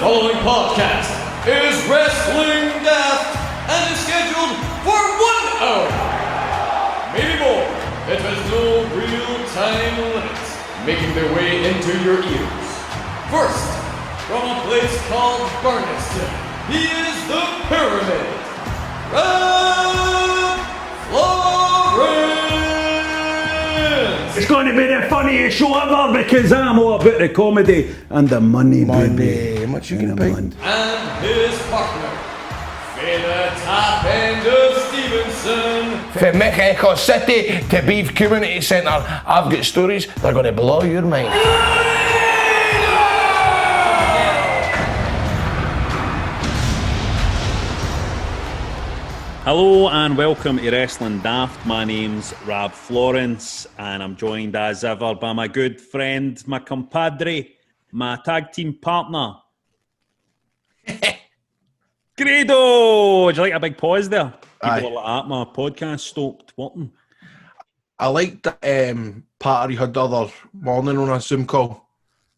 following podcast is Wrestling Daft and is scheduled for 1 hour. Maybe more. It has no real time limits, making their way into your ears. First, from a place called Barneston, he is the Pyramid. It's going to be the funniest show ever because I'm all about the comedy and the money, baby. How much you gonna pay? And his partner, the top end of Stevenson. From Mexico City to Beef Community Centre, I've got stories that are going to blow your mind. Hello and welcome to Wrestling Daft. My name's Rab Florence and I'm joined as ever by my good friend, my compadre, my tag team partner, Grado. Would you like a big pause there? People are like, my podcast stopped working. I liked that part you had the other morning on a Zoom call.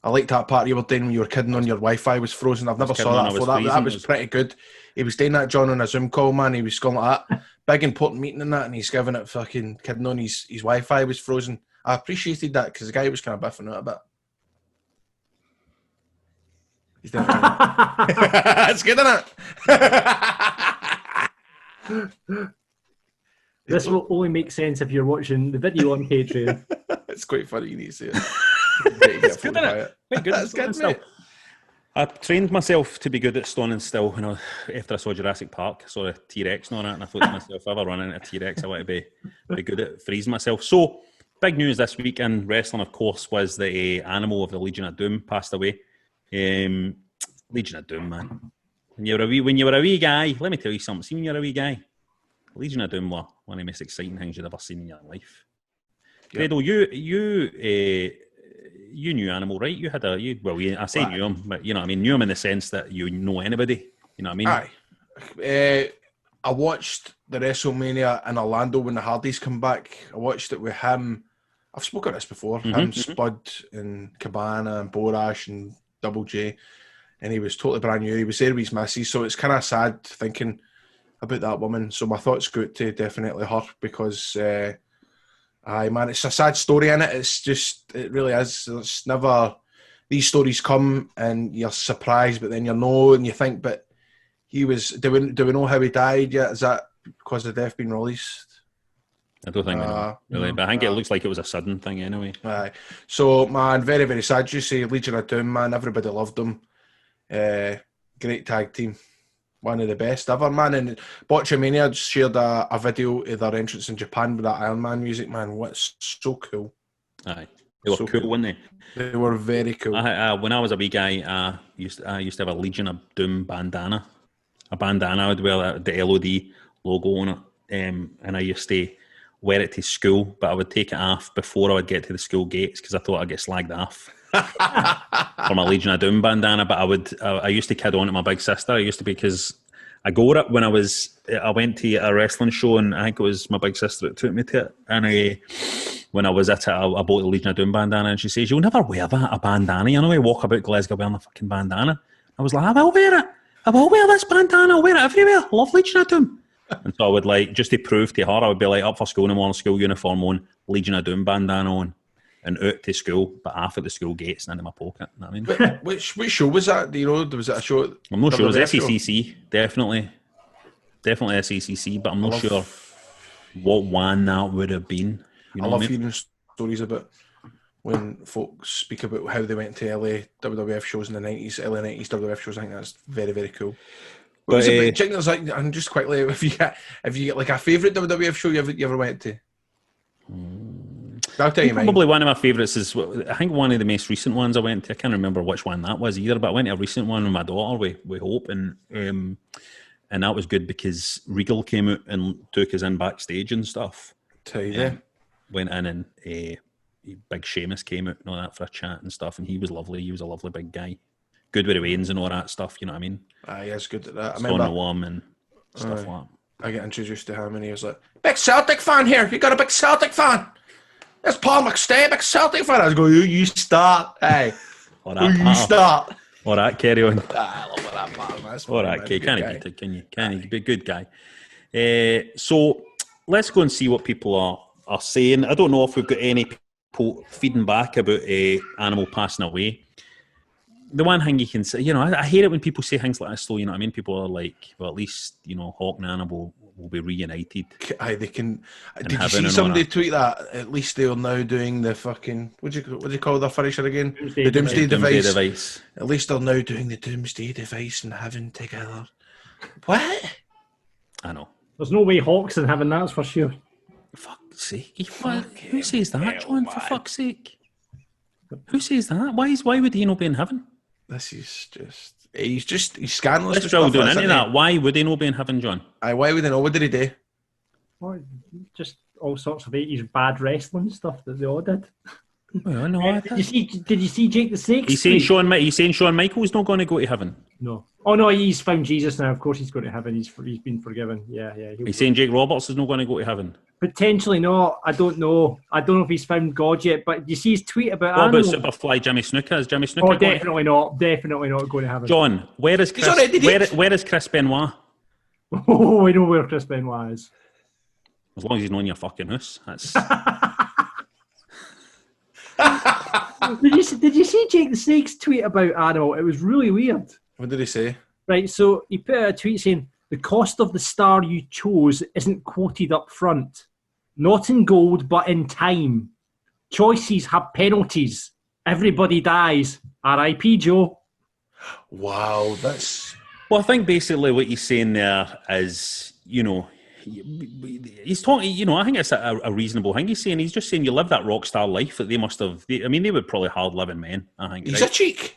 I liked that part you were doing when you were kidding on your Wi-Fi was frozen. I've never saw that before. That was pretty good. He was doing that, John, on a Zoom call, man. He was going like that. Big important meeting and that, and he's giving it fucking kidding on his Wi-Fi was frozen. I appreciated that because the guy was kind of biffing out a bit. He's doing it. It's good, isn't it? This will only make sense if you're watching the video on Patreon. It's quite funny, you need to see it. It's good, isn't it? That's good, mate. I trained myself to be good at standing still. You know, after I saw Jurassic Park, I saw a T-Rex and all that, and I thought to myself, if I ever run into a T-Rex, I want to be good at freezing myself. So, big news this week in wrestling, of course, was the animal of the Legion of Doom passed away. Legion of Doom, man. When you were a wee guy, let me tell you something. See, when you're a wee guy, Legion of Doom were one of the most exciting things you'd ever seen in your life. Yep. Grado, you knew Animal, right? I say knew him, but you know what I mean, knew him in the sense that you know anybody. You know what I mean? I watched the WrestleMania in Orlando when the Hardys come back. I watched it with him. I've spoken of this before. Him, Spud, and Cabana, and Borash, and Double J. And he was totally brand new. He was there with his missus, so it's kind of sad thinking about that woman. So my thoughts go to definitely her because, man, it's a sad story in it. It's just, it really is. It's never, these stories come and you're surprised, but then you know and you think, but he was, do we know how he died yet? Is that because of the death being released? I don't think we know, really, but I think it looks like it was a sudden thing anyway. So, man, very, very sad. You say Legion of Doom, man, everybody loved them. Great tag team. One of the best ever, man. And Botchamania just shared a video of their entrance in Japan with that Iron Man music, man. What's so cool. Aye. They were so cool, weren't they? They were very cool. When I was a wee guy, I used to have a Legion of Doom bandana. A bandana I would wear the LOD logo on it. And I used to wear it to school, but I would take it off before I would get to the school gates because I thought I'd get slagged off. From a Legion of Doom bandana, but I used to kid on to my big sister. I used to because I got it when I went to a wrestling show, and I think it was my big sister that took me to it. And when I was at it, I bought the Legion of Doom bandana, and she says, "You'll never wear that, a bandana. You know, I walk about Glasgow wearing a fucking bandana." I was like, "I will wear it. I will wear this bandana. I'll wear it everywhere. I love Legion of Doom." And so I would just to prove to her, I would be up for school in the morning, school uniform on, Legion of Doom bandana on. And out to school, but half at the school gates and into my pocket. You know what I mean? Which show was that? Do you know? Was it a show? I'm not sure. It was SECC, definitely SECC, but I'm not sure what one that would have been. You know I love hearing stories about when folks speak about how they went to LA WWF shows in the 90s, LA 90s WWF shows. I think that's very, very cool. But and just quickly, if you get like a favourite WWF show you ever went to? I'll tell you probably one of my favourites is, I think one of the most recent ones I went to, I can't remember which one that was either, but I went to a recent one with my daughter with Hope, and that was good because Regal came out and took us in backstage and stuff. Went in and Big Sheamus came out and all that for a chat and stuff, and he was lovely. He was a lovely big guy. Good with the reins and all that stuff, you know what I mean? He is good at that. I remember warm and stuff like that. I get introduced to him and he was like, "Big Celtic fan here. You got a big Celtic fan? It's Paul McStay, big Celtic fan." I was going, "You start, hey. You start." All right, carry on. I love that part. That's All right, okay, can you? Can you be a good guy? So let's go and see what people are saying. I don't know if we've got any people feeding back about Animal passing away. The one thing you can say, I hate it when people say things like this, though, you know what I mean? People are like, well, at least, Hawk and Animal will be reunited. Aye, they can. Did you see somebody tweet that? At least they are now doing the fucking, what do you call their finisher again? The Doomsday Device. At least they're now doing the Doomsday Device in heaven together. What? I know. There's no way Hawk's in heaven, that's for sure. Fuck's sake. Who says that, John, for fuck's sake? Who says that? Why would he not be in heaven? This is he's scandalous. Let's drill down into that. Why would he not be in heaven, John? Aye, why would he know? What did he do? Well, just all sorts of 80s bad wrestling stuff that they all did. Well, no, did you see Jake the Snake? He's saying Shawn Michaels not going to go to heaven. No. Oh no, he's found Jesus now. Of course, he's going to heaven. He's been forgiven. Yeah. He's saying Jake Roberts is not going to go to heaven. Potentially not. I don't know. I don't know if he's found God yet. But you see his tweet about. What about Superfly Jimmy Snuka? Is Jimmy Snuka? Oh, definitely not. Definitely not going to heaven. John, where is Chris? Where is Chris Benoit? Oh, we know where Chris Benoit is. As long as he's not in your fucking house. That's. Did you see Jake the Snake's tweet about Animal? It was really weird. What did he say? Right, so he put out a tweet saying, the cost of the star you chose isn't quoted up front. Not in gold, but in time. Choices have penalties. Everybody dies. R.I.P. Joe. Wow, that's... Well, I think basically what he's saying there is, he's talking, I think it's a reasonable thing. He's just saying you live that rock star life that they must have... they were probably hard-living men, I think. He's a cheek.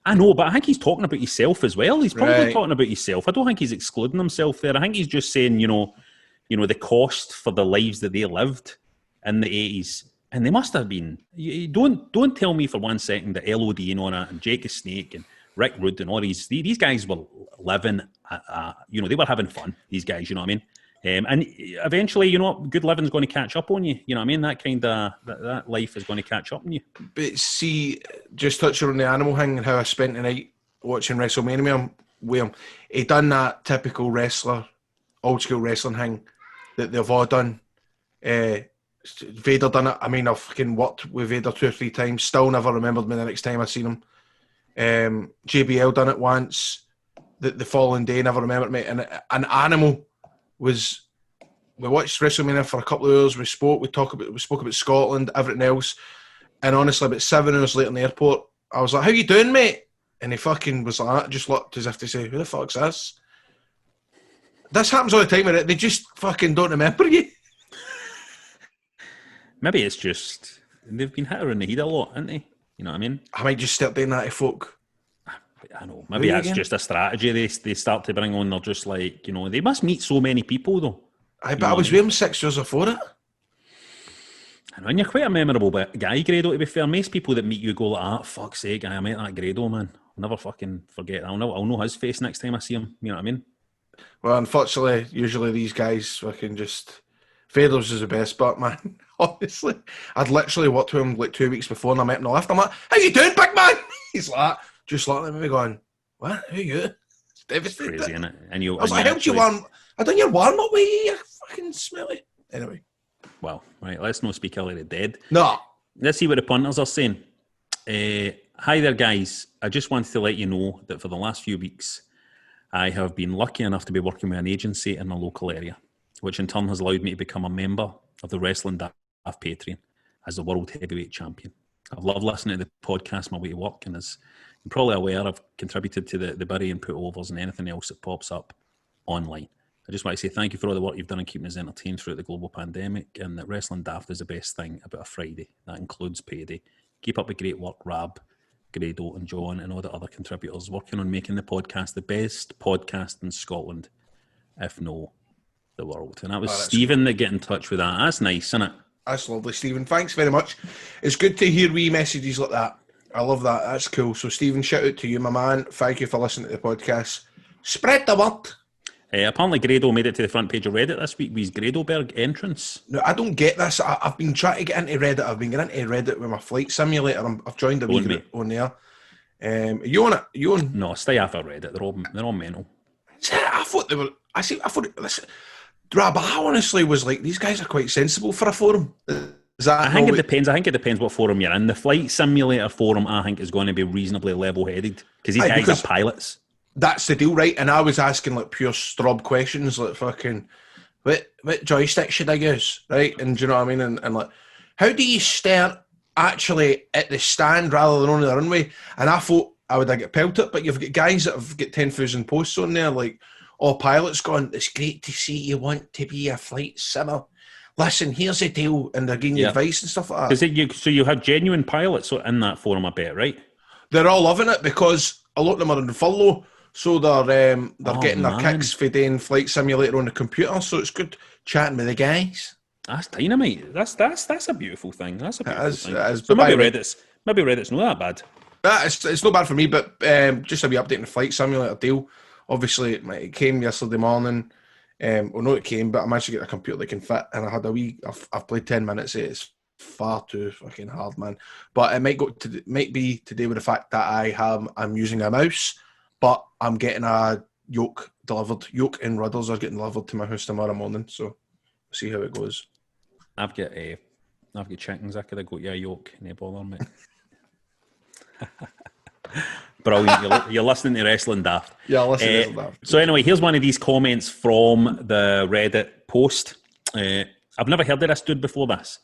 I know, but I think he's talking about himself as well. He's probably talking about himself. I don't think he's excluding himself there. I think he's just saying, the cost for the lives that they lived in the 80s. And they must have been... Don't tell me for 1 second that LOD and Jake the Snake and Rick Rude and all these guys were living... they were having fun, these guys, you know what I mean? And eventually, good living's going to catch up on you. You know what I mean? That kind of that life is going to catch up on you. But see, just touching on the Animal thing and how I spent the night watching WrestleMania with him, he done that typical wrestler, old school wrestling thing that they've all done. Vader done it. I mean, I've fucking worked with Vader 2 or 3 times. Still never remembered me the next time I seen him. JBL done it once. The following day, never remembered me. And an Animal. We watched WrestleMania for a couple of hours. We spoke about Scotland, everything else, and honestly, about 7 hours later in the airport, I was like, "How you doing, mate?" And he fucking was like, just looked as if to say, "Who the fuck's this?" This happens all the time, right? They just fucking don't remember you. Maybe it's just they've been hit around the head a lot, haven't they? You know what I mean? I might just start doing that to folk. I know. Maybe that's just a strategy they start to bring on. They're just like, they must meet so many people, though. But I was with him 6 years before it. I know, and you're quite a memorable guy, Grado, to be fair. Most people that meet you go like, fuck's sake, I met that Grado, man. I'll never fucking forget that. I'll know his face next time I see him. You know what I mean? Well, unfortunately, usually these guys fucking just... Vader's is the best, but man, honestly, I'd literally worked with him like 2 weeks before and I met him in the lift. I'm like, how you doing, big man? He's like... Just looking at me going, what? Who are you? It's devastating. Crazy, isn't it? I was like, I helped you warm. I done your warm up with you, you fucking smelly. Anyway. Well, right, let's not speak ill of the dead. No. Let's see what the punters are saying. Hi there, guys. I just wanted to let you know that for the last few weeks, I have been lucky enough to be working with an agency in the local area, which in turn has allowed me to become a member of the Wrestling Daft Patreon as the World Heavyweight Champion. I've loved listening to the podcast on my way to work, and as you're probably aware, I've contributed to the Bury and Putovers and anything else that pops up online. I just want to say thank you for all the work you've done in keeping us entertained throughout the global pandemic, and that Wrestling Daft is the best thing about a Friday. That includes payday. Keep up the great work, Rab, Grado and John and all the other contributors working on making the podcast the best podcast in Scotland, if no the world. And that was Stephen that get in touch with that. That's nice, isn't it? That's lovely, Stephen. Thanks very much. It's good to hear wee messages like that. I love that. That's cool. So, Stephen, shout out to you, my man. Thank you for listening to the podcast. Spread the word. Apparently, Grado made it to the front page of Reddit this week with his Gradoberg entrance. No, I don't get this. I've been trying to get into Reddit. I've been getting into Reddit with my flight simulator. I've joined a wee group on there. Are you on it? Are you on? No, stay off of Reddit. They're all mental. I thought they were. I thought. Listen, but I honestly was like, these guys are quite sensible for a forum. Is that? I think it depends. I think it depends what forum you're in. The Flight Simulator forum, I think, is going to be reasonably level-headed because these guys are pilots. That's the deal, right? And I was asking like pure strob questions, like fucking, what joystick should I use, right? And do you know what I mean? And like, how do you start actually at the stand rather than on the runway? And I thought I would get pelted, but you've got guys that have got 10,000 posts on there, like all pilots going, it's great to see you want to be a flight simmer. Listen, here's the deal, and they're giving you advice and stuff like that. So you have genuine pilots in that forum, I bet, right? They're all loving it because a lot of them are on furlough, so they're getting their kicks for doing Flight Simulator on the computer. So it's good chatting with the guys. That's dynamite. That's a beautiful thing. That's a beautiful thing. It is. So maybe Reddit's not that bad. It's not bad for me, but just a wee update on the Flight Simulator deal. Obviously, it came yesterday morning. It came, but I managed to get a computer that can fit, and I had I've played 10 minutes. It's far too fucking hard, man. But it might be today with the fact that I'm using a mouse, but I'm getting a Yoke delivered. Yoke and rudders are getting delivered to my house tomorrow morning, so we'll see how it goes. I've got chickens. I could have got you a Yoke, no bother, mate. Brilliant. You're listening to Wrestling Daft. Yeah, listen to Wrestling Daft. So anyway, here's one of these comments from the Reddit post. I've never heard of this dude before this.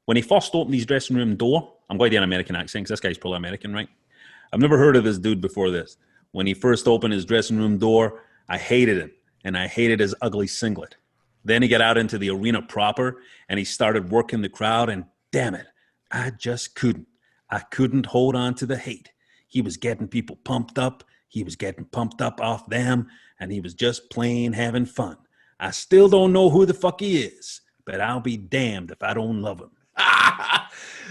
When he first opened his dressing room door, I'm going to do an American accent because this guy's probably American, right? I've never heard of this dude before this. When he first opened his dressing room door, I hated him, and I hated his ugly singlet. Then he got out into the arena proper, and he started working the crowd, and damn it, I just couldn't. I couldn't hold on to the hate. He was getting people pumped up. He was getting pumped up off them, and he was just plain having fun. I still don't know who the fuck he is, but I'll be damned if I don't love him.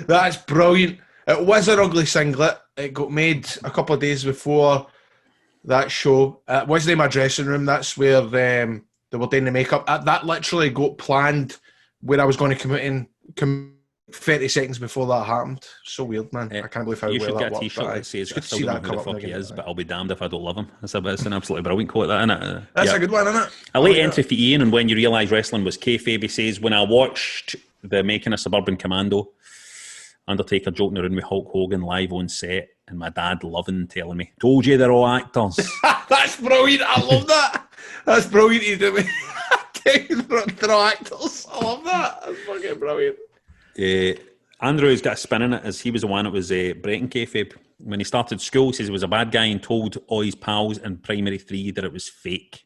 That's brilliant. It was an ugly singlet. It got made a couple of days before that show. It wasn't in my dressing room. That's where they were doing the makeup. That literally got planned where I was going to come out in 30 seconds before that happened. So weird, man. I can't believe how well that worked. You should get a t-shirt that says, I still don't know who the fuck he is, but I'll be damned if I don't love him. It's an absolutely brilliant quote, that, isn't it? That's a good one, isn't it? A late entry for Ian, and when you realise wrestling was kayfabe, he says, when I watched the making of Suburban Commando, Undertaker joking around with Hulk Hogan live on set, and my dad loving telling me, told you they're all actors. That's brilliant. I love that. That's brilliant. You do me. They're all actors. I love that. That's fucking brilliant. Andrew's got a spin in it, as he was the one that was breaking kayfabe. When he started school, he says he was a bad guy and told all his pals in primary 3 that it was fake.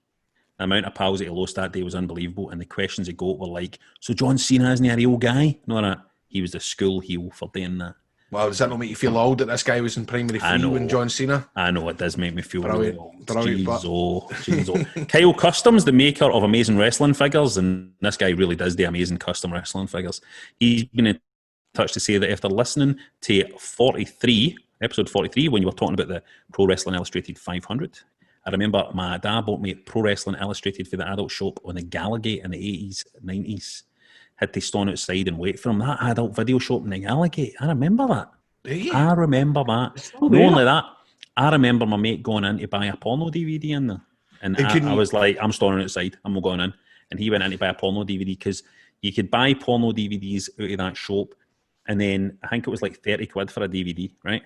The amount of pals that he lost that day was unbelievable, and the questions he got were like, so John Cena isn't he a real guy? No, that he was the school heel for doing that. Wow, does that not make you feel old that this guy was in primary 3 when John Cena? I know, it does make me feel brilliant. Really old. Brilliant, Jeez. Kyle Customs, the maker of amazing wrestling figures, and this guy really does the amazing custom wrestling figures. He's been in touch to say that after listening to episode 43, when you were talking about the Pro Wrestling Illustrated 500, I remember my dad bought me Pro Wrestling Illustrated for the adult shop on the Gallagate in the 80s, 90s. Had to stand outside and wait for him. That adult video shop in the Gallagate, I remember that. I remember that. Not only that, I remember my mate going in to buy a porno DVD in there. And I was like, I'm standing outside, I'm not going in. And he went in to buy a porno DVD because you could buy porno DVDs out of that shop, and then I think it was like 30 quid for a DVD, right?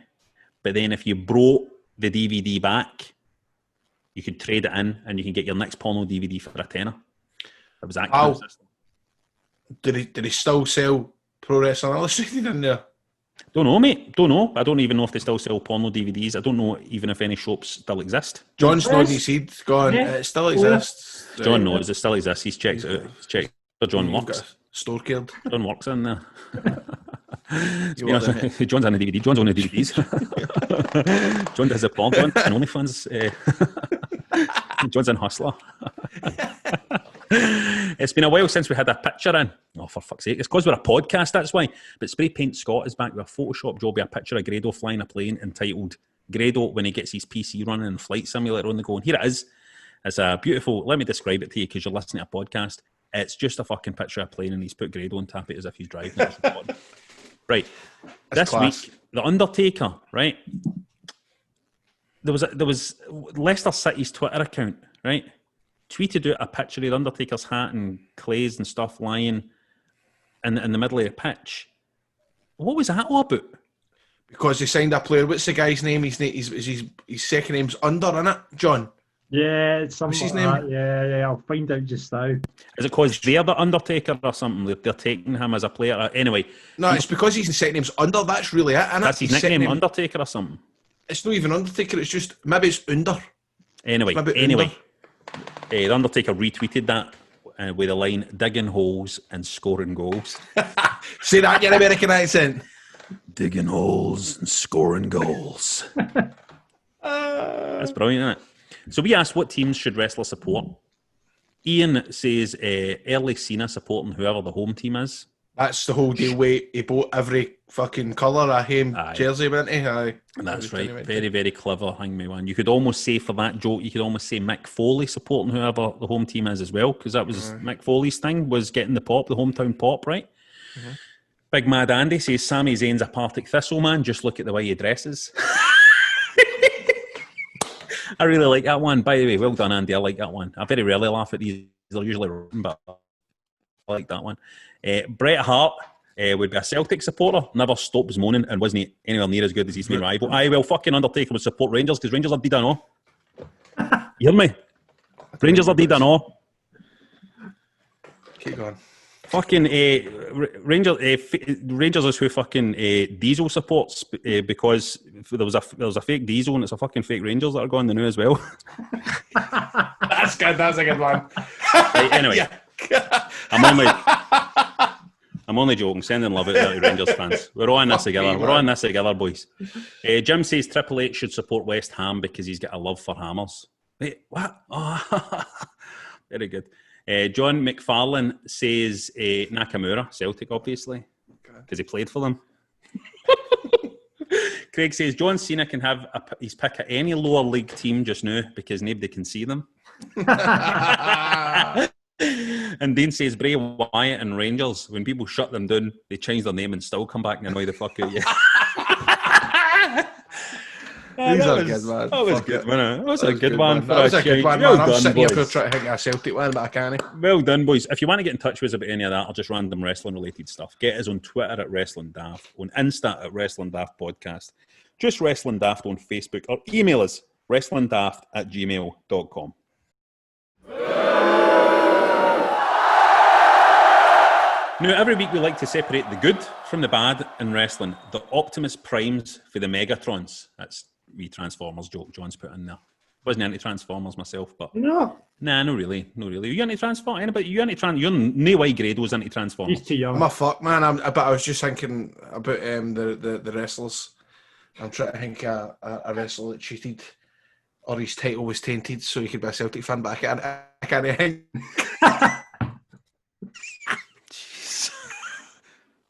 But then if you brought the DVD back, you could trade it in and you can get your next porno DVD for a tenner. It was that kind of system. Did he still sell Pro Wrestling Illustrated in there? Don't know, mate. Don't know. I don't even know if they still sell porno DVDs. I don't know even if any shops still exst. John's nodding his head, going, it still exists. John knows it still exists. He's checked it out. He's checked. John works. Store killed. John works in there. John's on the DVD. John's on the DVDs. John does a porn. John and OnlyFans. John's in Hustler. It's been a while since we had a picture in. Oh, for fuck's sake. It's because we're a podcast, that's why. But Spray Paint Scott is back with a Photoshop job with a picture of Grado flying a plane entitled Grado when he gets his PC running and Flight Simulator on the go. And here it is. It's a beautiful, let me describe it to you because you're listening to a podcast. It's just a fucking picture of a plane and he's put Grado on top of it as if he's driving. Right. That's this week, The Undertaker, right? there was Leicester City's Twitter account, right? Tweeted out a picture of Undertaker's hat and Clay's and stuff lying in the middle of the pitch. What was that all about? Because they signed a player. What's the guy's name? His second name's Under, innit, John? Yeah, it's something What's his like name? that. Yeah, I'll find out just now. Is it because they're the Undertaker or something? They're taking him as a player. Anyway. No, it's because his second name's Under. That's really it, innit? That's his nickname, Undertaker or something? It's not even Undertaker. It's just, maybe it's Under. Anyway. The Undertaker retweeted that with the line, digging holes and scoring goals. Say that in your American accent. Digging holes and scoring goals. That's brilliant, isn't it? So we asked what teams should wrestlers support. Ian says early Cena supporting whoever the home team is. That's the whole deal with he bought every fucking colour of him jersey, wasn't he? Aye. That's right. Very, very clever, Hangman One. You could almost say for that joke, you could almost say Mick Foley supporting whoever the home team is as well, because that was Mick Foley's thing, was getting the pop, the hometown pop, right? Mm-hmm. Big Mad Andy says Sami Zayn's a Partick Thistle man, just look at the way he dresses. I really like that one. By the way, well done, Andy. I like that one. I very rarely laugh at these. They're usually written, but I like that one. Bret Hart would be a Celtic supporter, never stops moaning and wasn't anywhere near as good as his main rival. Aye, well, fucking Undertaker would support Rangers because Rangers are dead and all. You hear me? Rangers are dead and all. Keep going. Fucking Rangers is who fucking Diesel supports because there was a fake Diesel and it's a fucking fake Rangers that are going the new as well. That's good. That's a good one. Right, anyway, I'm only joking. Sending love out there to Rangers fans. We're all in this together. We're all in this together, boys. Jim says Triple H should support West Ham because he's got a love for hammers. Wait, what? Oh, very good. John McFarlane says Nakamura, Celtic, obviously, because he played for them. Craig says John Cena can have his pick at any lower league team just now because nobody can see them. And Dean says Bray Wyatt and Rangers, when people shut them down, they change their name and still come back and annoy the fuck out of you. These are good, man. That was good, man. That was a good one. That was a good one, man. I'm sitting here boys. trying to think of a Celtic one, but I can't. Well done, boys. If you want to get in touch with us about any of that or just random wrestling-related stuff, get us on Twitter at Wrestling Daft, on Insta at Wrestling Daft Podcast, just Wrestling Daft on Facebook, or email us, wrestlingdaft@gmail.com. Now, every week we like to separate the good from the bad in wrestling. The Optimus Primes for the Megatrons. That's wee Transformers joke John's put in there. Wasn't into Transformers myself, but No. Nah, no really. You into Transformers? Anybody? You into Transformers? You're no way Grado's into Transformers. He's too young. I'm a fuck, man. But I was just thinking about the wrestlers. I'm trying to think a wrestler that cheated or his title was tainted so he could be a Celtic fan, but I can't think.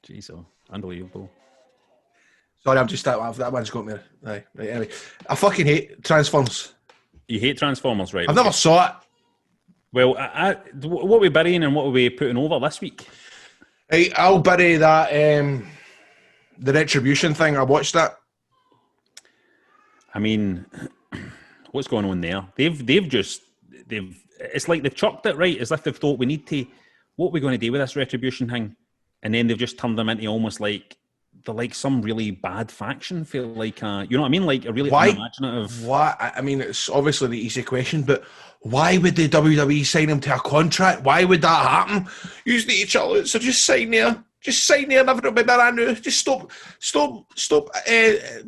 Jeez, unbelievable. Sorry, I'm just that one's got me. Right, anyway. I fucking hate Transformers. You hate Transformers, right? I've never saw it. Well, what are we burying and what are we putting over this week? Hey, I'll bury that the Retribution thing. I watched that. I mean, what's going on there? It's like they've chucked it, right? As if they've thought we need to, what are we going to do with this Retribution thing? And then they've just turned them into almost like they're like some really bad faction. Feel like you know what I mean? Like a really unimaginative. Why? I mean, it's obviously the easy question, but why would the WWE sign him to a contract? Why would that happen? You need each other, so just sign there. Just sign there, and everything will be better. Now, just stop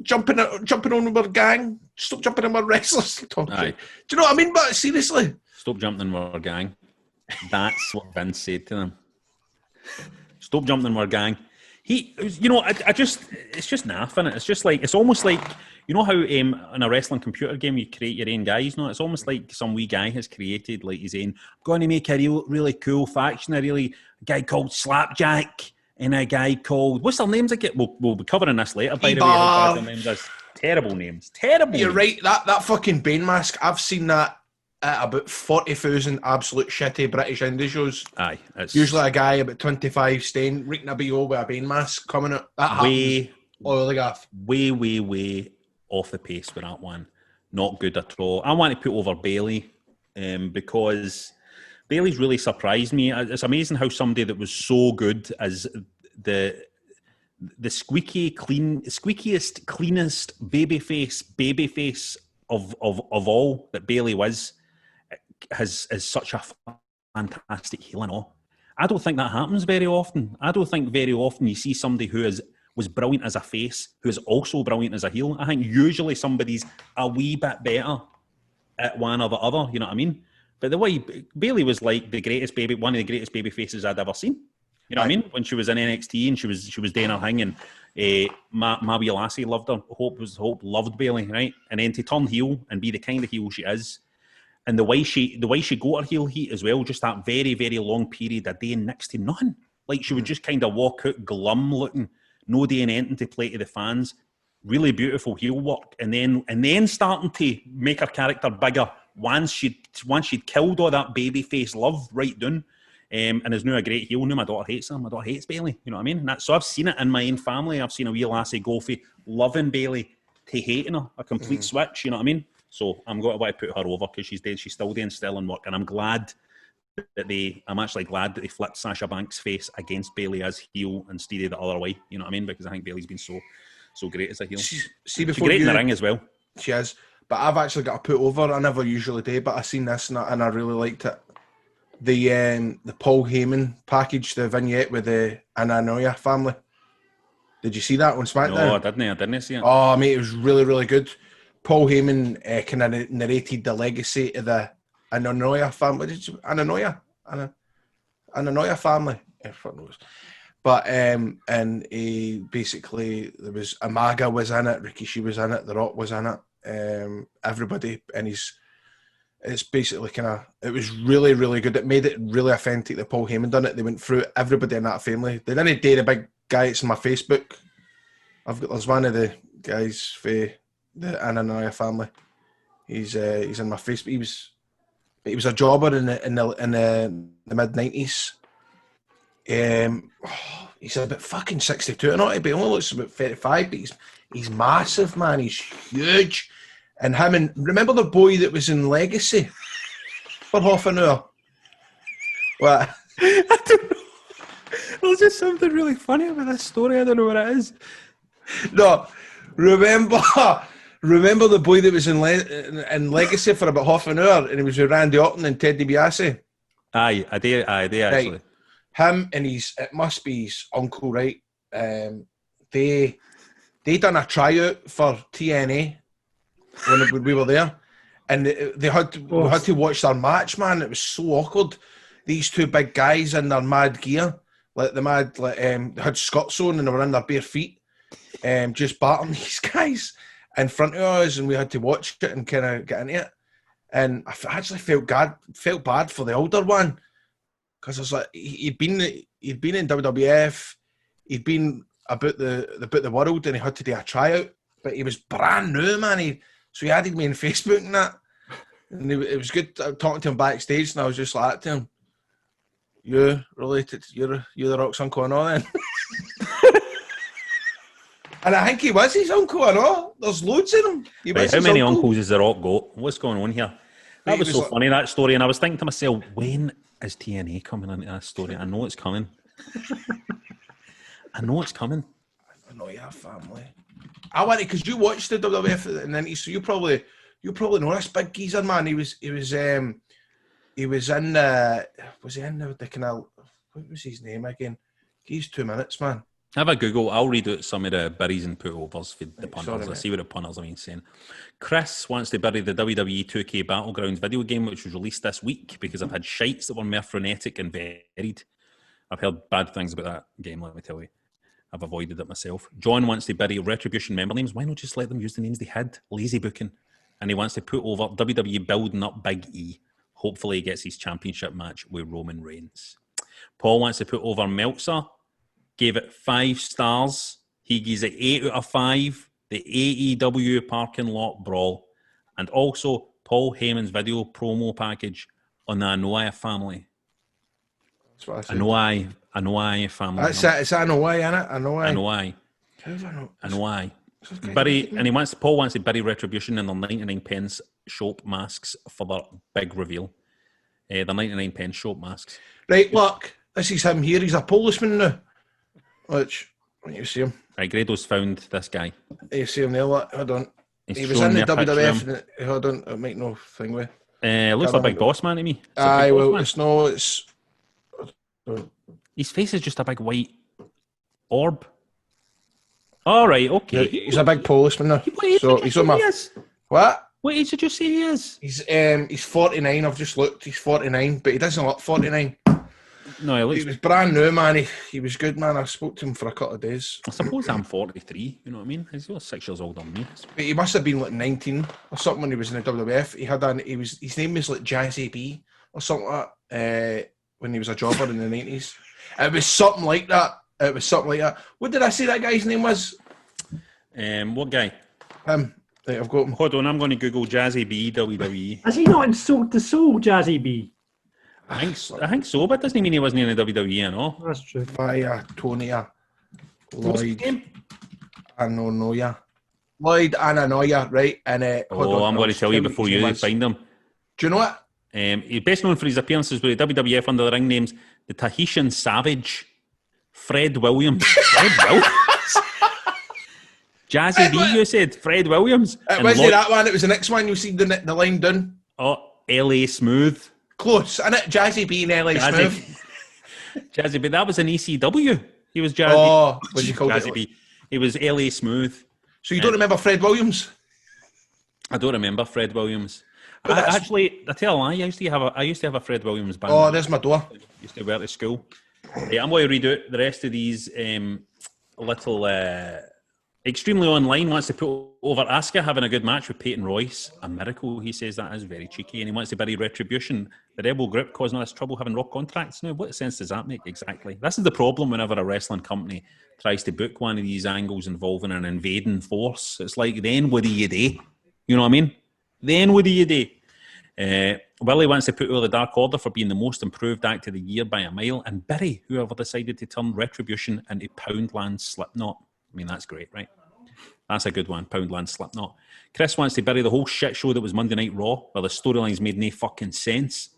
jumping on our gang. Stop jumping on our wrestlers. Do you know what I mean? But seriously, stop jumping on our gang. That's what Vince said to them. Stop jumping on our gang. It's just naff, innit? It's just like, it's almost like, you know how in a wrestling computer game you create your own guys, no? It's almost like some wee guy has created, like he's saying, I'm going to make a really cool faction, a guy called Slapjack and a guy called, what's their names again? We'll be covering this later, by the way. Their names is terrible names. You're right, that fucking Bane mask, I've seen that at about 40,000 absolute shitty British indie shows. Aye. It's usually a guy about 25 staying, reeking a BO with a Bane mask coming out. That happens. Way off the pace with that one. not good at all. I want to put over Bayley because Bayley's really surprised me. It's amazing how somebody that was so good as the squeakiest, cleanest babyface of all that Bayley was, is such a fantastic heel and all. I don't think that happens very often. I don't think very often you see somebody who was brilliant as a face who is also brilliant as a heel. I think usually somebody's a wee bit better at one or the other, you know what I mean? But the way Bayley was like one of the greatest baby faces I'd ever seen. You know what I mean? When she was in NXT and she was doing her thing, and my wee lassie loved her. Hope loved Bayley, right? And then to turn heel and be the kind of heel she is, and the way she got her heel heat as well, just that very, very long period of doing next to nothing. Like she would just kind of walk out glum looking, no doing anything to play to the fans. Really beautiful heel work, and then starting to make her character bigger once she'd killed all that baby face love right down. And is now a great heel. Now my daughter hates her. My daughter hates Bayley. You know what I mean? So I've seen it in my own family. I've seen a wee lassie go from loving Bayley to hating her. A complete switch. You know what I mean? So I'm going to want to put her over because she's still doing sterling work, and I'm glad I'm actually glad that they flipped Sasha Banks' face against Bayley as heel instead of the other way. You know what I mean? Because I think Bayley's been so great as a heel. She's great in the ring as well. She is. But I've actually got to put over. I never usually do, but I seen this and I really liked it. The Paul Heyman package, the vignette with the Anoa'i family. Did you see that on SmackDown? No, I didn't see it. Oh, mate, it was really, really good. Paul Heyman kind of narrated the legacy of the Anoa'i family. Anoa'i family. Fuck knows. But and he basically, there was Umaga was in it, Rikishi was in it, The Rock was in it, everybody, and it's basically it was really, really good. It made it really authentic that Paul Heyman done it. They went through everybody in that family. They didn't date a big guy. It's in my Facebook. There's one of the guys for the Anoa'i family. He's in my Facebook. He was a jobber in the mid-90s. He's about fucking 62 or not, but he only looks about 35, but he's massive, man. He's huge. And remember the boy that was in Legacy for half an hour? What? I don't know. There's just something really funny about this story. I don't know what it is. No, remember the boy that was in Legacy for about half an hour, and he was with Randy Orton and Ted DiBiase? Aye, I do actually. Right. Him and it must be his uncle, right? They done a tryout for TNA when we were there, and we had to watch their match, man. It was so awkward. These two big guys in their mad gear, they had skirts on and they were in their bare feet, just battering these guys in front of us, and we had to watch it and kind of get into it. And I actually felt bad for the older one, because I was like, he'd been in WWF, he'd been about the world, and he had to do a tryout, but he was brand new, man. So he added me on Facebook and that, and it was good talking to him backstage, and I was just like to him, "You related? You're the Rock's uncle and all then." And I think he was his uncle and all. There's loads of them. Right, how many uncles has the Rock got? What's going on here? That was so funny, that story, and I was thinking to myself, when is TNA coming into this story? I know it's coming. I know your family. I want it because you watched the WWF and then so you probably know this big geezer, man. He was in the canal. What was his name again? He's 2 minutes, man. Have a Google. I'll read out some of the buries and putovers for the punters. Sorry, see what the punters are saying. Chris wants to bury the WWE 2K Battlegrounds video game, which was released this week, because I've had shites that were more frenetic and varied. I've heard bad things about that game, let me tell you. I've avoided it myself. John wants to bury Retribution member names. Why not just let them use the names they had? Lazy booking. And he wants to put over WWE building up Big E. Hopefully he gets his championship match with Roman Reigns. Paul wants to put over Meltzer. Gave it 5 stars. He gives it 8 out of 5. The AEW parking lot brawl. And also Paul Heyman's video promo package on the Anoa'i family. That's what I said. Anoa'i family. It's Anoa'i, isn't it? Anoa'i. Anoa'i. Paul wants to bury Retribution in their 99p soap masks for their big reveal. The 99p soap masks. Right, look, this is him here. He's a policeman now. Which, when you see him. Right, Grado's found this guy. You see him there, look, hold on. He's He was shown in the me a picture of WWF. him. Hold on, it'll make no thing with. Looks like a big boss man to me. It's a big Aye, boss well, man. it's no, it's. His face is just a big white orb. All right, okay. He's a big policeman now. What age So did you he's say on my. he is? What? What age did you say he is? He's 49. I've just looked. He's 49, but he doesn't look 49. No, he He looks. was brand new, man. He was good, man. I spoke to him for a couple of days. I suppose I'm 43. You know what I mean? He's only 6 years older than me. But he must have been like 19 or something when he was in the WWF. His name was like Jazzy B or something like that when he was a jobber in the 90s. It was something like that. What did I say that guy's name was? What guy? Him. Right, I've got him. Hold on, I'm going to Google Jazzy B WWE. Is he not in Soul to Soul, Jazzy B? I think so, but doesn't mean he wasn't in the WWE and all. That's true. Via Tonya. What's his Lloyd name? Anoa'i. Lloyd Anoa'i, right? And I'm going to tell you before you find him. Do you know what? He's best known for his appearances with the WWF under the ring names the Tahitian Savage, Fred Williams. Fred Williams? Jazzy B, you said? Fred Williams? It wasn't that one, it was the next one. You see the line down. Oh, L.A. Smooth. Close, innit? Jazzy B and L.A. Smooth. Jazzy B, that was an ECW. He was Jazzy. Oh, was he called Jazzy B. He was L.A. Smooth. So you don't remember Fred Williams? I don't remember Fred Williams. I tell a lie. I used to have a Fred Williams band. Oh, there's my door. Used to wear to school. Yeah, I'm going to read out the rest of these little. Extremely Online wants to put over Asuka having a good match with Peyton Royce. A miracle, he says. That is very cheeky. And he wants to bury Retribution. The Rebel Group causing all this trouble having Rock contracts now. What sense does that make exactly? This is the problem whenever a wrestling company tries to book one of these angles involving an invading force. It's like, then what do you do? You know what I mean? Then what do you do? Willie wants to put over the Dark Order for being the most improved act of the year by a mile. And bury whoever decided to turn Retribution into Poundland Slipknot. I mean, that's great, right? That's a good one, Poundland Slipknot. Chris wants to bury the whole shit show that was Monday Night Raw, where the storylines made no fucking sense,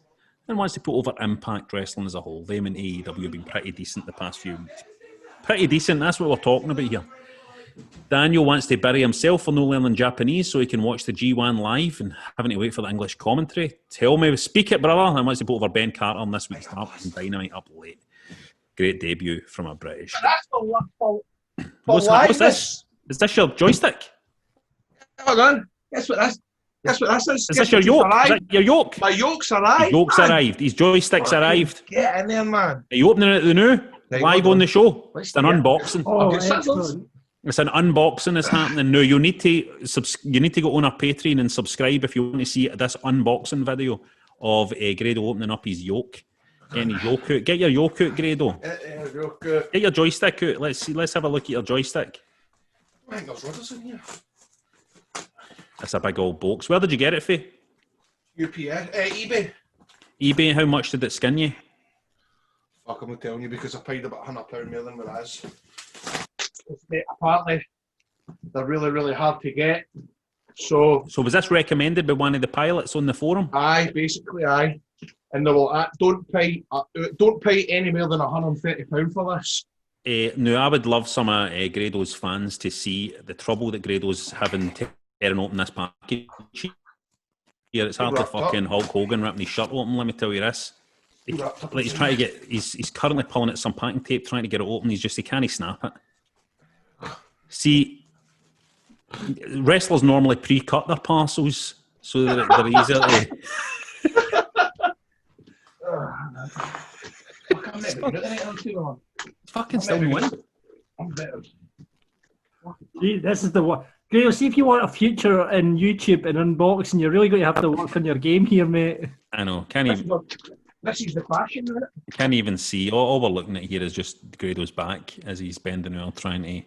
and wants to put over Impact Wrestling as a whole. Them and AEW have been pretty decent the past few weeks. Pretty decent, that's what we're talking about here. Daniel wants to bury himself for no learning Japanese so he can watch the G1 live and having to wait for the English commentary. Tell me, speak it, brother. And wants to put over Ben Carter on this week's Dark and Dynamite up late. Great debut from a British. That's the What's this? Is this your joystick? Hold on. Guess what this is? Is this your yoke? Is that your yoke? My yoke's arrived. His yoke's arrived. His joystick's arrived. Get in there, man. Are you opening it at the new? Live on the show. It's an Yeah. unboxing. Oh, Okay, excellent. It's an unboxing that's happening now. You need to go on our Patreon and subscribe if you want to see this unboxing video of Grado opening up his yoke. Getting his yoke out. Get your yoke out, Grado. Get your joystick out. Let's have a look at your joystick. I think there's rudders in here. That's a big old box. Where did you get it for? UPS, eBay. eBay. How much did it skin you? Fuck, I'm not telling you because I paid about £100 more than what it is. Apparently, they're really, really hard to get. So was this recommended by one of the pilots on the forum? basically. And they will don't pay any more than £130 for this. No, I would love some of Grado's fans to see the trouble that Grado's having tearing open this package. Here, it's hardly fucking Hulk Hogan ripping his shirt open. Let me tell you this. He's trying to get. He's currently pulling at some packing tape, trying to get it open. He can't snap it. See, wrestlers normally pre-cut their parcels so that they're easier to. It's fucking still win. I'm better. Gee, this is the one. Graham, see if you want a future in YouTube and unboxing, you're really going to have to work on your game here, mate. I know. This is the fashion, isn't it? Can't even see. All we're looking at here is just Grado's back as he's bending around trying to.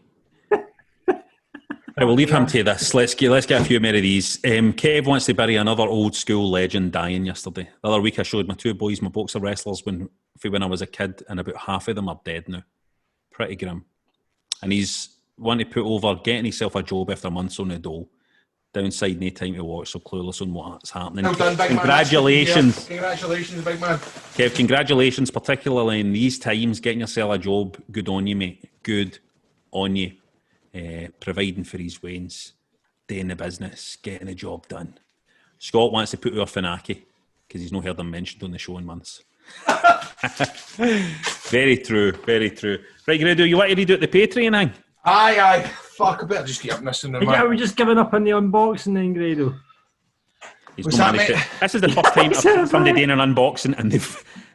Right, we'll leave him to this. Let's get a few more of these. Kev wants to bury another old school legend dying yesterday. The other week I showed my two boys my boxer wrestlers when I was a kid, and about half of them are dead now. Pretty grim. And he's want to put over getting himself a job after months on the dole. Downside, no time to watch, so clueless on what's happening. Well done, big Congratulations. Man. Congratulations, big man. Kev, congratulations, particularly in these times, getting yourself a job. Good on you, mate. Good on you. Providing for his wains, doing the business, getting the job done. Scott wants to put over Funaki because he's not heard him mentioned on the show in months. Very true, very true. Right, Grado, you want to redo it the Patreon thing? Aye. Fuck, I better just get up and listen to Yeah, we're just giving up on the unboxing then, Grado. This is the first time I've somebody doing an unboxing and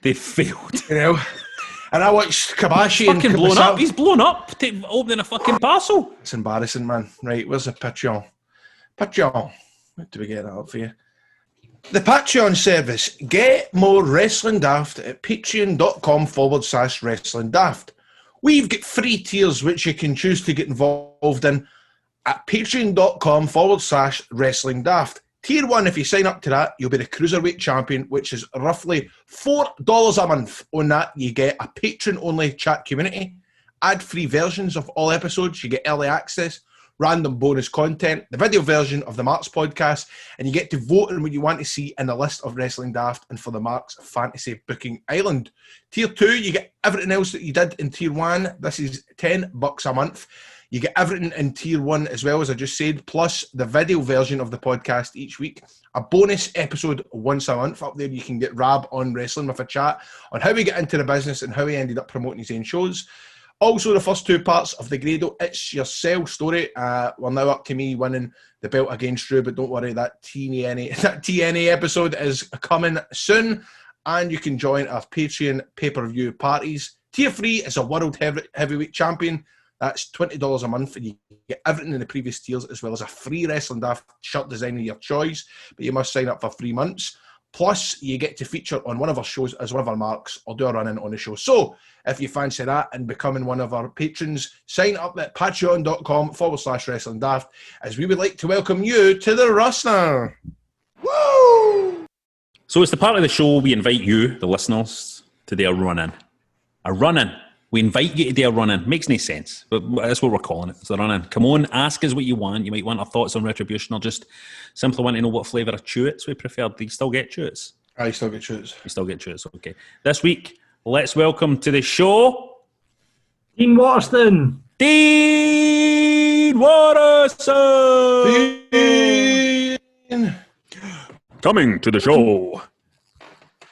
they've failed. You know? And I watched Kabashi and fucking blown up. He's blown up opening a fucking parcel. It's embarrassing, man. Right, where's the Patreon? Patreon. What do we get that up for you? The Patreon service. Get more Wrestling Daft at patreon.com/Wrestling Daft. We've got free tiers which you can choose to get involved in at patreon.com/Wrestling Daft. Tier 1, if you sign up to that, you'll be the Cruiserweight Champion, which is roughly $4 a month. On that, you get a patron-only chat community, ad-free versions of all episodes, you get early access, random bonus content, the video version of the Marks podcast, and you get to vote on what you want to see in the list of Wrestling Daft and for the Marks Fantasy Booking Island. Tier 2, you get everything else that you did in Tier 1. This is $10 a month. You get everything in Tier 1 as well, as I just said, plus the video version of the podcast each week. A bonus episode once a month. Up there you can get Rab on Wrestling with a chat on how we get into the business and how he ended up promoting his own shows. Also, the first 2 parts of the Grado It's Yourself story. We're now up to me winning the belt against Drew, but don't worry, that TNA episode is coming soon. And you can join our Patreon pay-per-view parties. Tier 3 is a World Heavyweight Champion. That's $20 a month, and you get everything in the previous tiers, as well as a free Wrestling Daft shirt design of your choice, but you must sign up for 3 months. Plus, you get to feature on one of our shows as one of our marks, or do a run-in on the show. So, if you fancy that and becoming one of our patrons, sign up at patreon.com/Wrestling Daft, as we would like to welcome you to the roster. Woo! So it's the part of the show we invite you, the listeners, to do a run-in. A run-in. We invite you to do a run-in. Makes no sense, but that's what we're calling it. It's a run-in. Come on, ask us what you want. You might want our thoughts on Retribution, or just simply want to know what flavour of chewits we prefer. Do you still get chewits? I still get chewits. You still get chewits, okay. This week, let's welcome to the show... Dean Waterston. Dean Waterston! Dean! Coming to the show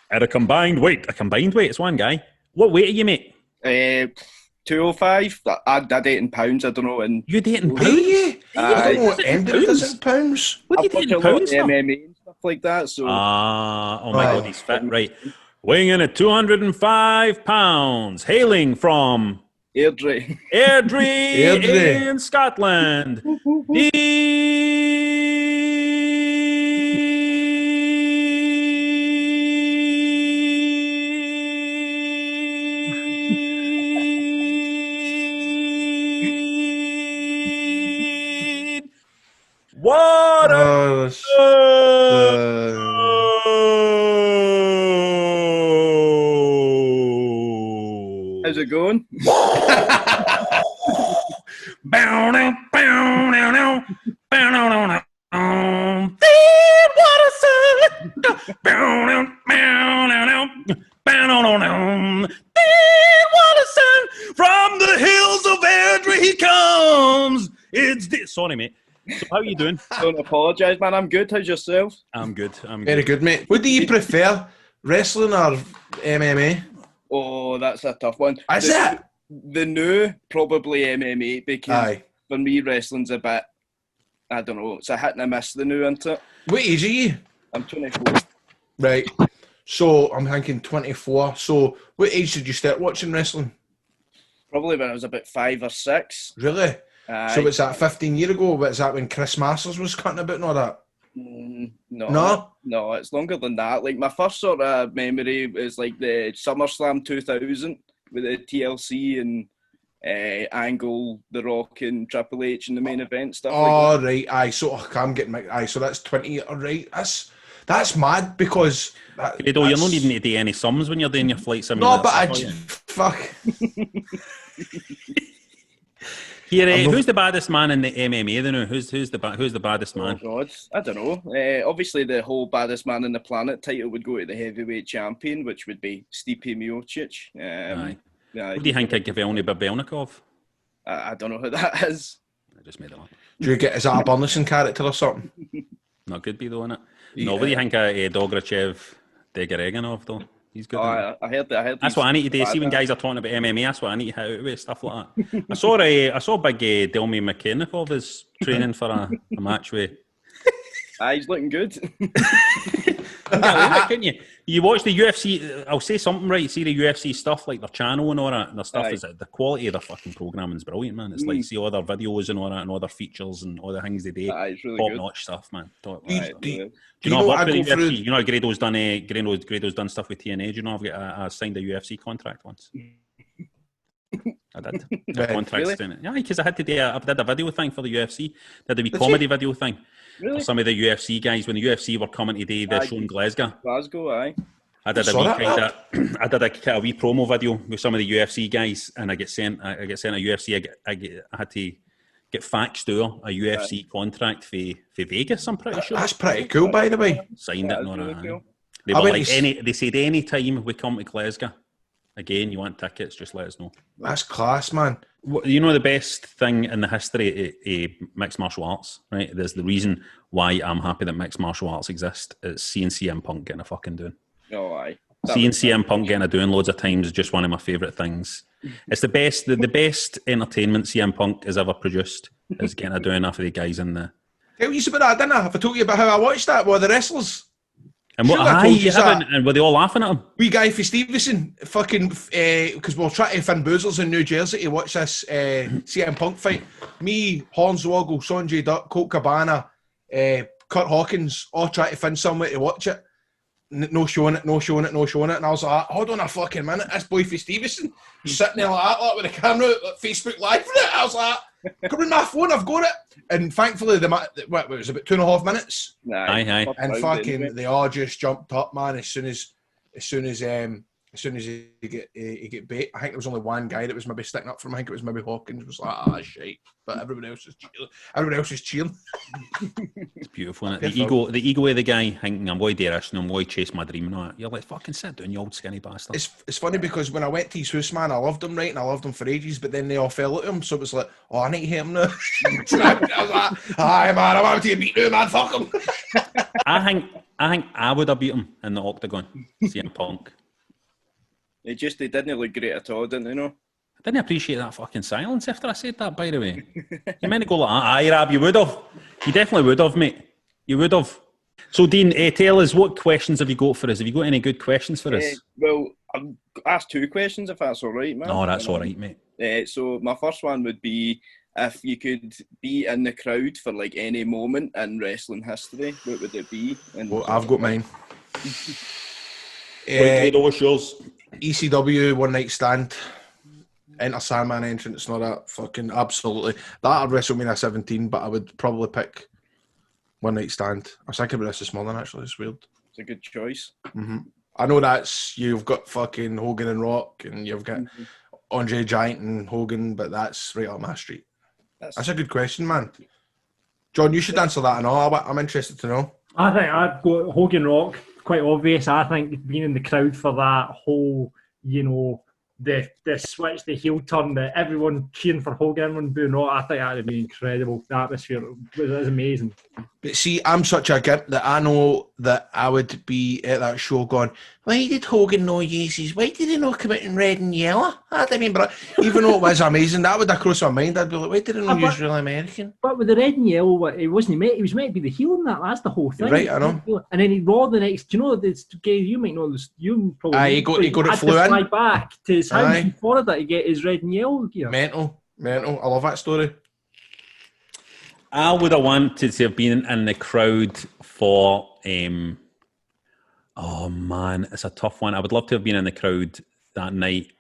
at a combined weight. A combined weight? It's one guy. What weight are you, mate? 205. I did it in pounds. I don't know. And you did it in pounds? I don't know what ended does it in pounds. What do you do in pounds? MMA and stuff like that. So. Oh my God, he's fit. Right. Weighing in at 205 pounds, hailing from Airdrie in Scotland. What How's it going? From the hills of Airdrie he comes. Sorry, mate. So how are you doing? Don't apologise, man. I'm good. How's yourself? I'm good. Very good, mate. What do you prefer, wrestling or MMA? Oh, that's a tough one. Is it? The new, probably MMA, because for me, wrestling's a bit, I don't know, it's a hit and a miss, the new, isn't it? What age are you? I'm 24. Right. So, I'm thinking 24. So, what age did you start watching wrestling? Probably when I was about 5 or 6. Really? So, what's that, 15 years ago? What's that, when Chris Masters was cutting about and all that? No, it's longer than that. Like, my first sort of memory is like the SummerSlam 2000 with the TLC and Angle, The Rock, and Triple H in the main event stuff. Oh, like that. Right. Aye. So I'm getting my. Aye. So that's 20. Right. That's mad because. You're not needing to do any sums when you're doing your flight simulator. No, but fuck. Here, who's the baddest man in the MMA? Then who's the baddest man? Oh God, I don't know. Obviously, the whole baddest man on the planet title would go to the heavyweight champion, which would be Stipe Miocic. Aye. Who do you think I'd give Elney Babelnikov? I don't know who that is. I just made it up. Do you get, is that a Burnlison character or something? Not good be though, innit? Yeah. No, what do you think of Dograchev Degareganov though? He's good. I heard that. That's what I need to do. See when guys are talking about MMA, that's what I need to hit out with, stuff like that. I saw big Delmy McKennickov is training for a match with. He's looking good. Couldn't you? You watch the UFC. I'll say something right. See the UFC stuff, like their channel and all that. And their stuff is the quality of their fucking programming is brilliant, man. It's like see all their videos and all that, and all their features and all the things they do. It's really top good. notch stuff, man. Do you know what I go through? You know, Grado's done stuff with TNA. Do you know I signed a UFC contract once. I did. Yeah, because I had to do. I did a video thing for the UFC. Did a wee comedy video thing. Really? For some of the UFC guys when the UFC were coming to do the show in Glasgow. Aye. I did a wee promo video with some of the UFC guys, and I get sent a UFC. I had to get faxed to a UFC contract for Vegas. I'm pretty sure. That's pretty cool, by the way. Signed it and all really that. cool. They were like they said any time we come to Glasgow. Again, you want tickets, just let us know. That's class, man. You know the best thing in the history of mixed martial arts, right? There's the reason why I'm happy that mixed martial arts exist. It's seeing CM Punk getting a fucking doing. Oh, aye. Seeing CM Punk getting a doing loads of times is just one of my favourite things. It's the best entertainment CM Punk has ever produced is getting a doing after the guys in the... Tell you about that, didn't I? Have I told you about how I watched that? Well, the wrestlers... And what? And were they all laughing at him? Wee guy for Stevenson, fucking, because we're trying to Finn Boozlers in New Jersey to watch this CM Punk fight. Me, Hornswoggle, Sanjay Dutt, Colt Cabana, Kurt Hawkins, all trying to find somewhere to watch it. No showing it. And I was like, hold on a fucking minute, this boy for Stevenson sitting there like that, like, with the camera, like, Facebook Live for it. I was like, come on my phone, I've got it. And thankfully, it was about 2.5 minutes. Aye. And fucking, they all just jumped up, man. As soon as he get bait. I think there was only one guy that was maybe sticking up for him. I think it was maybe Hawkins. Was like, shite. But everybody else is cheering. It's beautiful, isn't it? The ego of the guy thinking, I'm going to do this and I'm going to chase my dream and all that. You're like, fucking sit down, you old skinny bastard. It's funny because when I went to his house, man, I loved him, right? And I loved him for ages, but then they all fell at him. So it was like, I need to hit him now. I was like, aye, man, I'm out to beat you, man, fuck him. I think I would have beat him in the octagon, CM Punk. They didn't look great at all, didn't they? No. I didn't appreciate that fucking silence after I said that, by the way. You meant to go like, aye, Rab, you would have. You definitely would have, mate. You would have. So, Dean, tell us, what questions have you got for us? Have you got any good questions for us? Well, I'll ask 2 questions if that's all right, man. No, that's all right, mate. So, my first one would be, if you could be in the crowd for like any moment in wrestling history, what would it be? And well, I've got mine. What's yours? ECW One Night Stand, Enter Sandman entrance, not that fucking absolutely. That I'd WrestleMania 17, but I would probably pick One Night Stand. I was thinking about this morning actually. It's weird. It's a good choice. Mm-hmm. I know you've got fucking Hogan and Rock, and you've got Andre Giant and Hogan, but that's right up my street. That's a good question, man. John, you should answer that and all. I'm interested to know. I think I'd go Hogan Rock. Quite obvious. I think being in the crowd for that whole, the switch, the heel turn, that everyone cheering for Hogan, everyone booing Rock, I think that would be incredible. The atmosphere is amazing. But see, I'm such a gimp that I know that I would be at that show going, why did Hogan know Yeezys? Why did he not come out in red and yellow? I mean, but even though it was amazing, that would have crossed my mind. I'd be like, why did he know he was really American? But with the red and yellow, he was meant to be the heel in that. That's the whole thing. You're right, I know. And then he Raw the next. Do you know this? You might know this. You probably. He got it flew to in. fly back to his house in Florida to get his red and yellow gear. Mental. I love that story. I would have wanted to have been in the crowd for. Oh man, it's a tough one. I would love to have been in the crowd that night.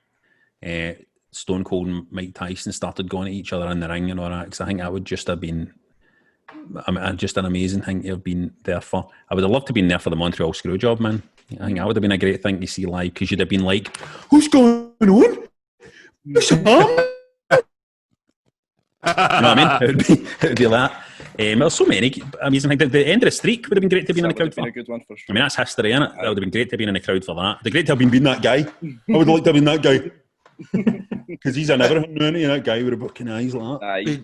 Stone Cold and Mike Tyson started going at each other in the ring and all that, because I think that would just have been, just an amazing thing to have been there for. I would have loved to have been there for the Montreal Screwjob, man. I think that would have been a great thing to see live, because you'd have been like, "What's going on? What's up?" You know what I mean? It would be that. There's so many amazing things. The end of the streak would have been great to be in the crowd for. A good one for sure. I mean, that's history, isn't it? That would have been great to be in the crowd for that. It'd be great to have been that guy. I would like to have been that guy. Because he's an everything, isn't he? That guy with the fucking eyes like that. Aye.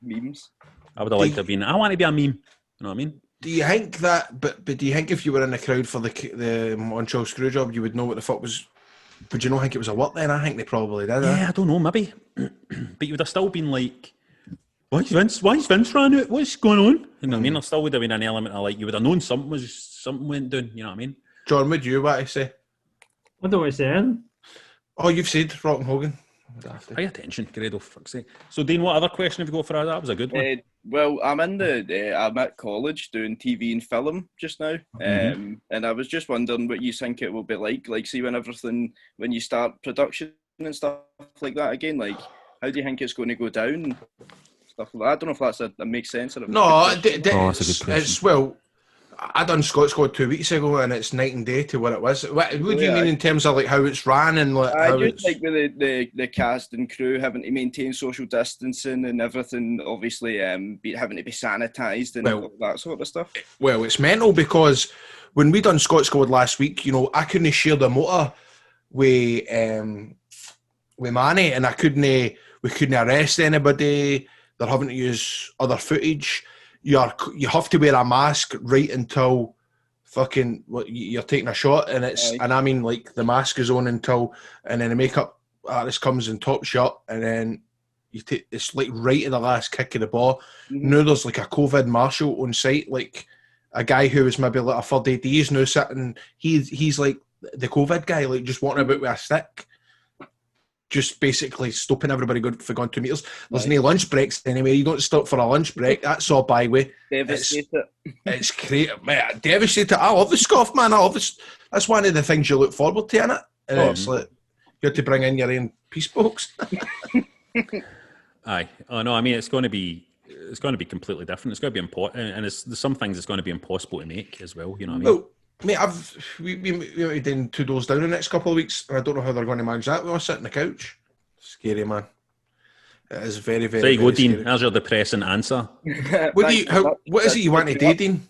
Memes. I would have liked to have been. I want to be a meme. You know what I mean? Do you think that? But do you think if you were in the crowd for the Montreal Screwjob, you would know what the fuck was? Would you not think it was a what then? I think they probably did. Yeah, I don't know, maybe. But you would have still been like, why is Vince ran out? What's going on? You know what I mean? There still would have been an element of like, you would have known something went down. You know what I mean? John, what do you want to say? What do I say? Oh, you've said Rock and Hogan. Pay attention, Grado, for fuck's sake. So, Dean, what other question have you got for us? That was a good one. Well, I'm at college doing TV and film just now, and I was just wondering what you think it will be like see when you start production and stuff like that again, like how do you think it's going to go down and stuff like that? I don't know if that makes sense. Or no, that's a good question. It's well, I done Scott Squad 2 weeks ago, and it's night and day to what it was. What do you mean in terms of like how it's ran and like how just like with the cast and crew having to maintain social distancing and everything, obviously having to be sanitised and all that sort of stuff. Well, it's mental because when we done Scott Squad last week, you know, I couldn't share the motor with Manny, and we couldn't arrest anybody. They're having to use other footage. You have to wear a mask right until fucking you're taking a shot, and and I mean like the mask is on until, and then the makeup artist comes in top shot, and then it's like right at the last kick of the ball. Now there's like a COVID marshal on site, like a guy who was maybe like a 30 days now sitting. He's like the COVID guy, like just walking about with a stick. Just basically stopping everybody for going 2 meters. There's no lunch breaks anyway. You don't stop for a lunch break. That's all byway. It's great. Man, devastated. I love the scoff, man. I love this. That's one of the things you look forward to, innit? And it's like you have to bring in your own peace box. Aye. Oh no. I mean, it's going to be completely different. It's going to be important, and there's some things it's going to be impossible to make as well. You know what I mean? Well, mate, we're doing 2 doors down the next couple of weeks, and I don't know how they're going to manage that. We all sit on the couch. Scary, man. It is very, very. There you go, Dean. Scary. There's your depressing answer. What is it you want to do, Dean?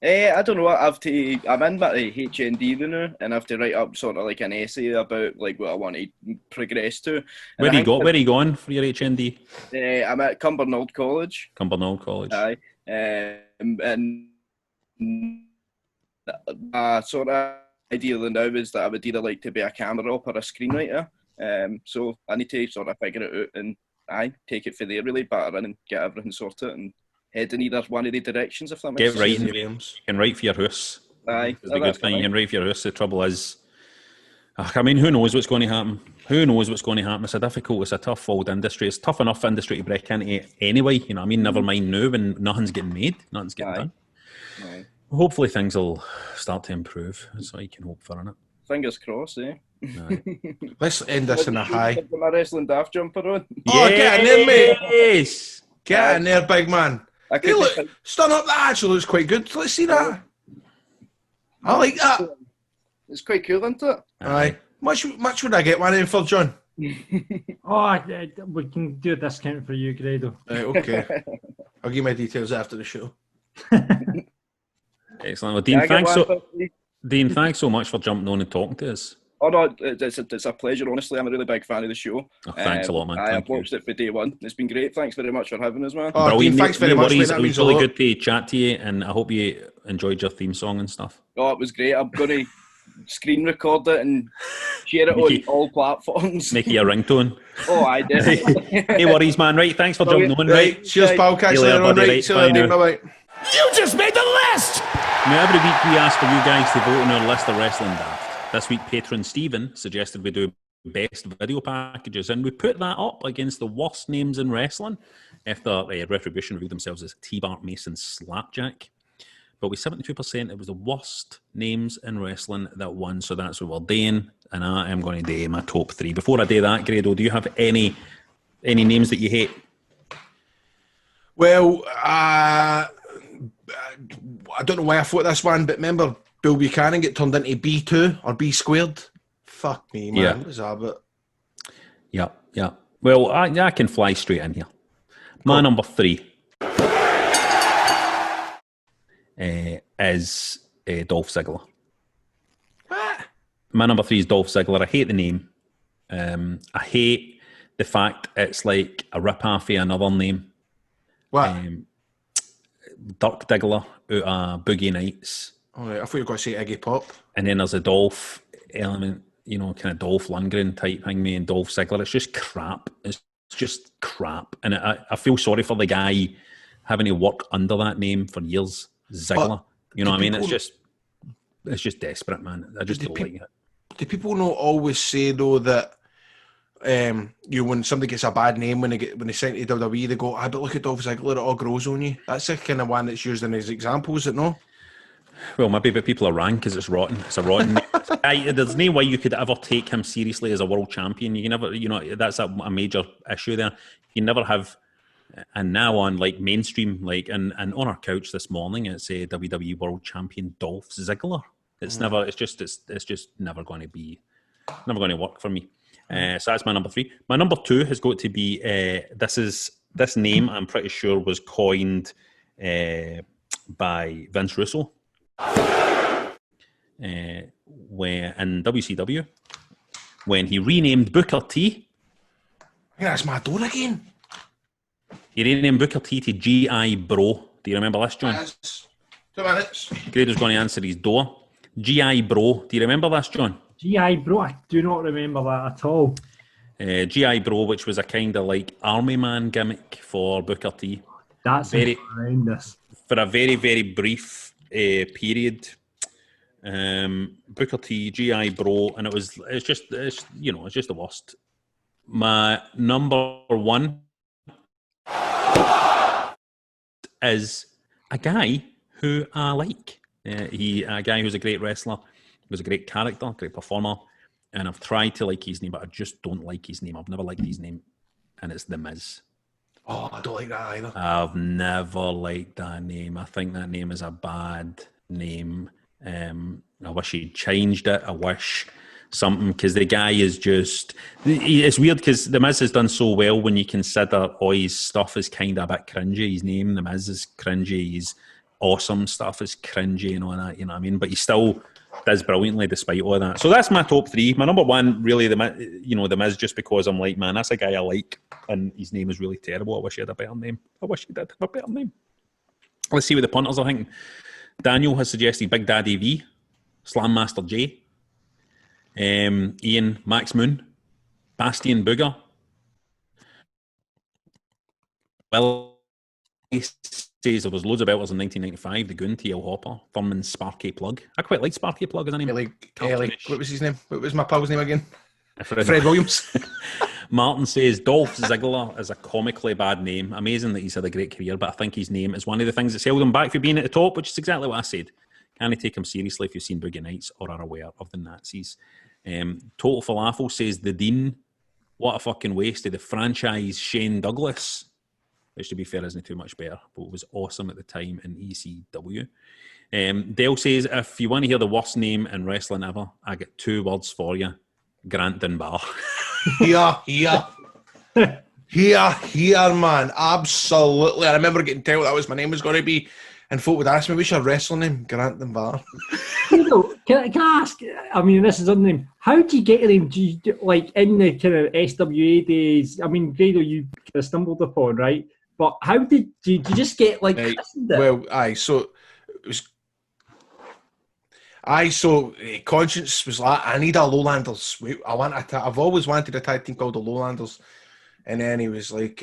I don't know. I'm in that HND now, and I have to write up sort of like an essay about like what I want to progress to. Where are you going for your HND? I'm at Cumbernauld College. Aye. And sort of idea now is that I would either like to be a camera op or a screenwriter. So I need to sort of figure it out and take it for there really, batter in and get everything sorted and head in either one of the directions, if that makes sense. Get writing. You can write for your house. Aye. It's a good thing. You can write for your house. The trouble is, I mean, who knows what's going to happen? It's a tough old industry. It's tough enough industry to break into anyway. You know what I mean? Never mind now when nothing's getting made, nothing's getting done. Aye. Hopefully things will start to improve. That's all you can hope for, innit? Fingers crossed, eh? Let's end this in a high. Put my wrestling daft jumper on. Oh, get in there, mate. Yes. Get in there, big man. Hey, look, stand up. That actually looks quite good. Let's see that. I like that. It's quite cool, isn't it? Aye. Much would I get one in for, John? We can do a discount for you, Grado. Right, okay. I'll give you my details after the show. Excellent. Well, Dean, thanks so much for jumping on and talking to us. Oh no, it's a pleasure. Honestly, I'm a really big fan of the show. Oh, thanks a lot, man. I've watched it for day one. It's been great. Thanks very much for having us, man. Oh, Dean, thanks very much. It was really good to chat to you, and I hope you enjoyed your theme song and stuff. Oh, it was great. I'm going to screen record it and share it on all platforms. Make it a ringtone. Oh, I did. No worries, man. Right, thanks for jumping on. Right, cheers, pal. Catch you later on. Right, bye-bye. You just made the list! Now, every week we ask for you guys to vote on our list of wrestling daft. This week, patron Stephen suggested we do best video packages, and we put that up against the worst names in wrestling after Retribution reviewed themselves as T-Bart Mason Slapjack. But with 72%, it was the worst names in wrestling that won, so that's what we're doing, and I am going to do my top 3. Before I do that, Grado, do you have any names that you hate? Well, I don't know why I thought this one, but remember Bill Buchanan get turned into B2 or B squared? Fuck me, man. What was that about? Yeah. Well, I can fly straight in here. My number 3 is Dolph Ziggler. What? My number 3 is Dolph Ziggler. I hate the name. I hate the fact it's like a rip-off of another name. What? Dirk Diggler out of Boogie Nights. All right, I thought you were going to say Iggy Pop. And then there's a Dolph element, you know, kind of Dolph Lundgren type thing, me and Dolph Ziggler. It's just crap. It's just crap. And I feel sorry for the guy having to work under that name for years. Ziggler. You know what I mean? It's just desperate, man. I just don't like it. Do people not always say, though, that when somebody gets a bad name when they sign to WWE, they go, but look at Dolph Ziggler, it all grows on you. That's the kind of one that's used in as example, is it no? Well, maybe, but people are wrong because it's rotten. It's a rotten name. There's no way you could ever take him seriously as a world champion. You can never, you know, that's a major issue there. You never have, and now on like mainstream, like and on our couch this morning, it's a WWE World Champion Dolph Ziggler. It's never. It's just never going to work for me. So that's my number 3. My number 2 has got to be this name. I'm pretty sure was coined by Vince Russo when in WCW when he renamed Booker T. Yeah, that's my door again. He renamed Booker T to G.I. Bro. Do you remember this, John? Yes. 2 minutes. Grado's going to answer his door. G.I. Bro. Do you remember this, John? G.I. Bro, I do not remember that at all. G.I. Bro, which was a kind of like army man gimmick for Booker T. That's horrendous. For a very, very brief period. Booker T, G.I. Bro, and it's just the worst. My number 1 is a guy who I like. A guy who's a great wrestler, who's a great character, great performer, and I've tried to like his name, but I just don't like his name. I've never liked his name, and it's The Miz. Oh, I don't like that either. I've never liked that name. I think that name is a bad name. I wish he'd changed it. I wish something, because the guy is just... It's weird because The Miz has done so well when you consider all his stuff is kind of a bit cringy. His name, The Miz, is cringy. His awesome stuff is cringy and all that, you know what I mean? But he still does brilliantly despite all of that. So that's my top 3. My number 1, really, The Miz, just because I'm like, man, that's a guy I like, and his name is really terrible. I wish he had a better name. I wish he did have a better name. Let's see what the punters are thinking. Daniel has suggested Big Daddy V, Slam Master J, Ian, Max Moon, Bastian Booger. Well, he says there was loads of belters in 1995, the Goon, T.L. Hopper, Thurman, Sparky Plug. I quite like Sparky Plug as a name. What was his name? What was my pal's name again? Fred Williams. Martin says Dolph Ziggler is a comically bad name. Amazing that he's had a great career, but I think his name is one of the things that's held him back from being at the top, which is exactly what I said. Can you take him seriously if you've seen Boogie Nights or are aware of the Nazis? Total Falafel says the Dean. What a fucking waste of the franchise Shane Douglas, which to be fair isn't too much better, but it was awesome at the time in ECW. Dale says, if you want to hear the worst name in wrestling ever, I get 2 words for you. Grant Dunbar. Here, man. Absolutely. I remember getting told that was my name was going to be, and folk would ask me, what's your wrestling name? Grant Dunbar. Can I ask, I mean, this is name. How do you get to them? Do you, like, in the kind of SWA days, I mean, Grado, you kind of stumbled upon, right? But how did you just get, like, so it was... Conscience was like, I need a Lowlanders swoop. I've always wanted a tag team called the Lowlanders. And then he was like,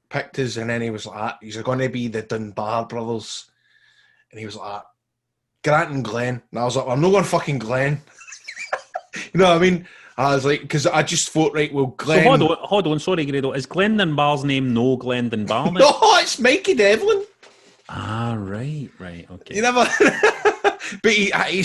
picked us, and then he was like, he's going to be the Dunbar brothers. And he was like, Grant and Glenn. And I was like, I'm not going fucking Glenn. You know what I mean? I was like, because I just thought, right, well, Glenn... So hold on, sorry, Grado. Is Glenn Dunbar's name no Glenn Dunbar? No, it's Mikey Devlin. Ah, right, okay. You never... But he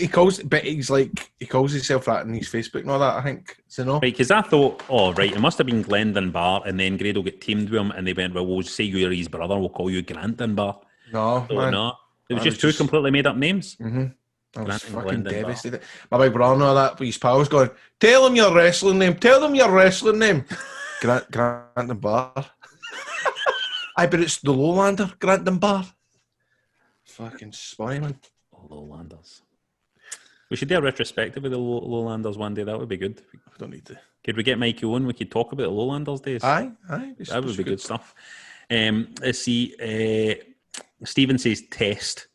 calls himself that in his Facebook and all that, I think. So no. Right, because I thought, it must have been Glenn Dunbar, and then Grado got teamed with him, and they went, well, we'll say you're his brother, we'll call you Grant Dunbar. No, so, man. No. It was just 2 completely made up names. Mm-hmm. I was fucking devastated. My big brother and all that, but his pal was going, tell him your wrestling name. Grant Dunbar. I bet it's the Lowlander, Grantham Bar. Fucking spy, man. Lowlanders. We should do a retrospective of the Lowlanders one day. That would be good. I don't need to. Could we get Mikey on? We could talk about the Lowlanders days. Aye. That would be good stuff. Let's see. Stephen says Test.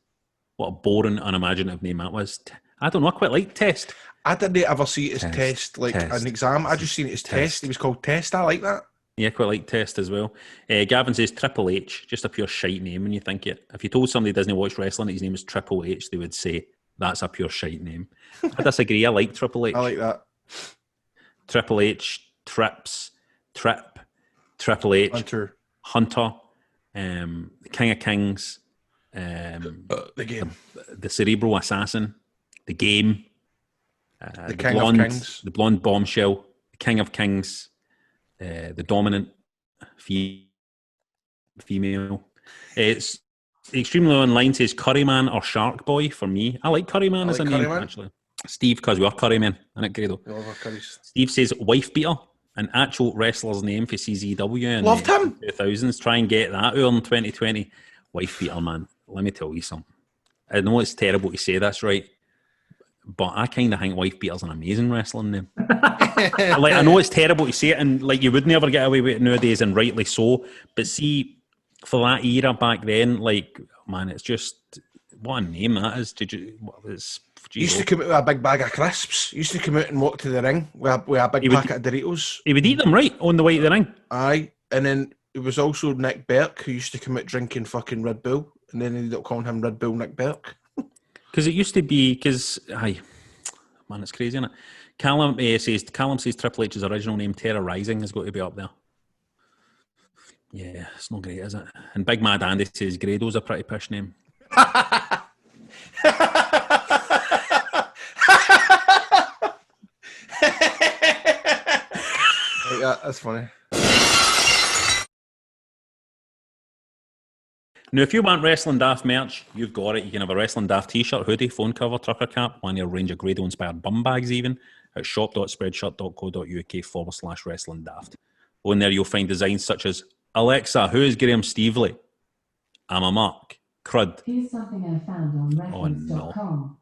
What a boring, unimaginative name that was. I don't know. I quite like Test. I didn't ever see it as test like an exam. I just seen it as test. It was called Test. I like that. Yeah, quite like Test as well. Gavin says Triple H. Just a pure shite name when you think it. If you told somebody who doesn't watch wrestling that his name is Triple H, they would say, that's a pure shite name. I disagree. I like Triple H. I like that. Triple H, Trips, Trip, Triple H, Hunter, the King of Kings, the Game, the Cerebral Assassin, the Game, the King of Kings, the Blonde Bombshell, the King of Kings, the Dominant Female. It's extremely online. Says Curryman or Shark Boy for me. I like Curryman as a name actually. Steve, because we are Currymen, isn't it, Grado? Steve says Wife Beater, an actual wrestler's name for CZW. Loved him. 2000s. Try and get that in 2020. Wife Beater, man. Let me tell you something. I know it's terrible to say this, right? But I kind of think Wife Beater's an amazing wrestling name. Like, I know it's terrible to say it, and like you would never get away with it nowadays, and rightly so. But see, for that era back then, like, man, it's just what a name that is. He used to come out with a big bag of crisps. He used to come out and walk to the ring with a big packet of Doritos. He would eat them right on the way to the ring. Aye, and then it was also Nick Burke who used to come out drinking fucking Red Bull, and then they ended up calling him Red Bull Nick Burke. Because it used to be, man, it's crazy, isn't it? Callum says Triple H's original name, Terror Rising, has got to be up there. Yeah, it's not great, is it? And Big Mad Andy says Grado's a pretty pish name. That's funny. Now, if you want Wrestling Daft merch, you've got it. You can have a Wrestling Daft t-shirt, hoodie, phone cover, trucker cap, one of your range of Grado-inspired bum bags even, at shop.spreadshirt.co.uk/Wrestling Daft. On there, you'll find designs such as, Alexa, who is Graham Stevely? I'm a Mark. Crud. Here's something I found on reference.com.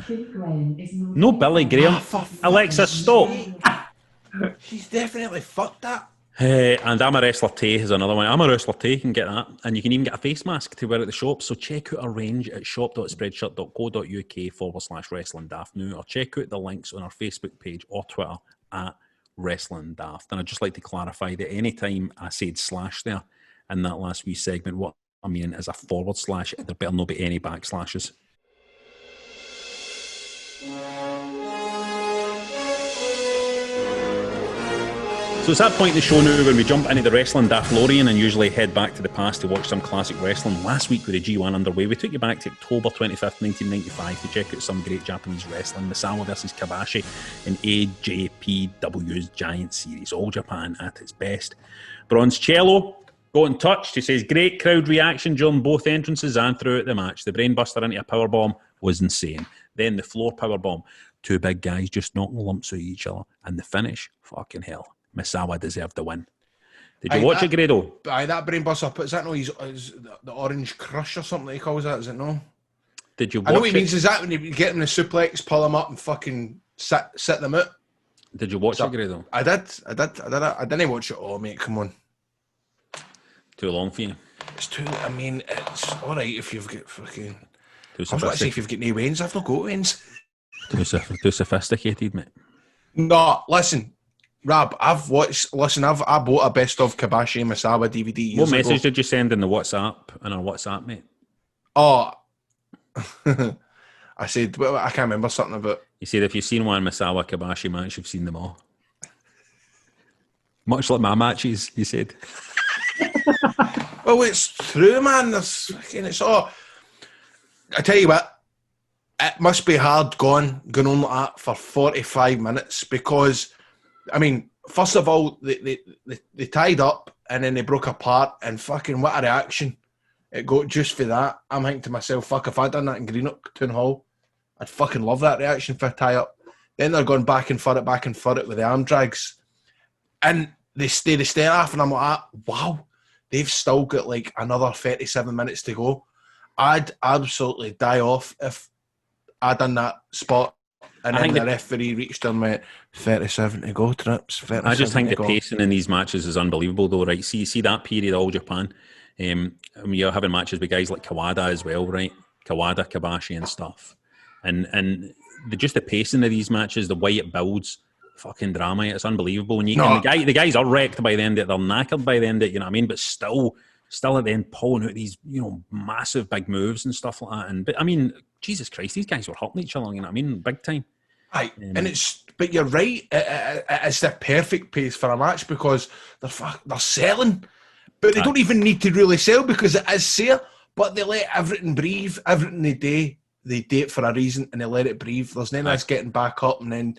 Billy Graham is no Billy Graham. Alexa, stop. She's definitely fucked that. And I'm a Wrestler Tay is another one. I'm a Wrestler Tay, you can get that. And you can even get a face mask to wear at the shop. So check out our range at shop.spreadshirt.co.uk/Wrestling Daft now, or check out the links on our Facebook page or Twitter at Wrestling Daft. And I'd just like to clarify that any time I said slash there in that last wee segment, what I mean is a /. There better not be any backslashes. So it's that point in the show now when we jump into the Wrestling Daft DeLorean and usually head back to the past to watch some classic wrestling. Last week with the G1 underway, we took you back to October 25th, 1995 to check out some great Japanese wrestling. Misawa versus Kabashi in AJPW's Giant Series. All Japan at its best. Bronzello got in touch. He says, great crowd reaction during both entrances and throughout the match. The brainbuster into a powerbomb was insane. Then the floor powerbomb. Two big guys just knocking lumps at each other. And the finish, fucking hell. Misawa deserved the win. Did you watch it, Grado? Aye, that brainbuster. Is that no? He's the Orange Crush or something he calls that? Is it no? Did you watch I know what he it? means. Is that when you get them in the suplex, pull them up, and fucking sit them out? Did you watch it, Grado? I did. I didn't watch it all, mate. Come on. Too long for you. It's too. I mean, it's all right if you've got fucking. Too I was about to say if you've got no veins, I've not got veins. Too sophisticated, mate. No, listen. Rab, I bought a best of Kabashi and Misawa DVD years What message ago. did you send in the WhatsApp, in our WhatsApp, mate? Oh, I said, well, I can't remember something about. You said if you've seen one Misawa Kabashi match, you've seen them all. Much like my matches, you said. Well, it's true, man. It's all. I tell you what, it must be hard going on like that for 45 minutes because, I mean, first of all, they tied up and then they broke apart and fucking what a reaction it got just for that. I'm thinking to myself, fuck, if I'd done that in Greenock Town Hall, I'd fucking love that reaction for a tie-up. Then they're going back and for it with the arm drags. And they stare off and I'm like, wow, they've still got like another 37 minutes to go. I'd absolutely die off if I done that spot and then the referee reached and went 37 to go, Trips. I just think the pacing in these matches is unbelievable, though, right? See that period, All Japan. You're having matches with guys like Kawada as well, right? Kawada, Kabashi, and stuff. And just the pacing of these matches, the way it builds, fucking drama. It's unbelievable. And the guys are wrecked by the end. They're knackered by the end. You know what I mean? But still at the end, pulling out these massive big moves and stuff like that. But I mean, Jesus Christ, these guys were hurting each other. You know what I mean? Big time. Aye, but you're right. It's the perfect pace for a match because they're selling, but they don't even need to really sell because it is sale. But they let everything breathe. Everything they do it for a reason, and they let it breathe. There's none of this getting back up, and then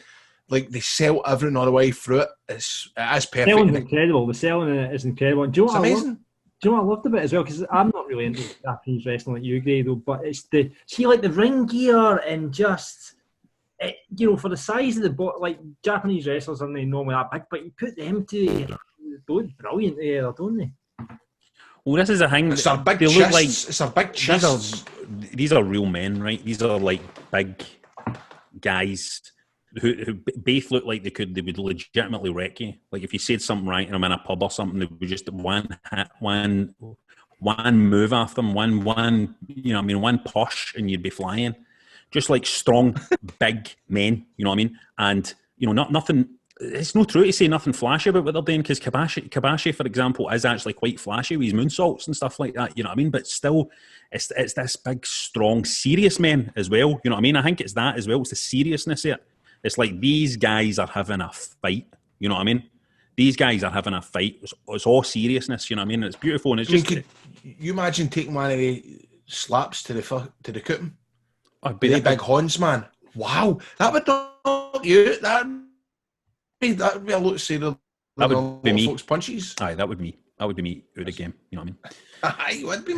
like they sell everything all the way through it. It is perfect. Selling's incredible. The selling is incredible. Do you know what amazing. Do you know what I loved about it as well? Because I'm not really into Japanese wrestling like you, Grado, but it's the ring gear and just for the size of the like Japanese wrestlers aren't normally that big, but you put them to look brilliant together, don't they? Well, this is a thing. It's a big chest. It's a big chest. These are real men, right? These are like big guys who both look like they would legitimately wreck you. Like if you said something right and I'm in a pub or something, they would just one move after them, one push and you'd be flying. Just like strong, big men, you know what I mean? And, nothing, it's not true to say nothing flashy about what they're doing because Kabashi, for example, is actually quite flashy with his moonsaults and stuff like that, you know what I mean? But still, it's this big, strong, serious men as well, you know what I mean? I think it's that as well, it's the seriousness of it. It's like these guys are having a fight, you know what I mean? These guys are having a fight. It's all seriousness, you know what I mean? It's beautiful and it's could you imagine taking one of the slaps to the cooting? Oh, the big horns, man. Wow, that would knock you. That'd be a lot sadder than all folks' punches. Aye, that would be me out of the game. You know what I mean? Aye, it would be.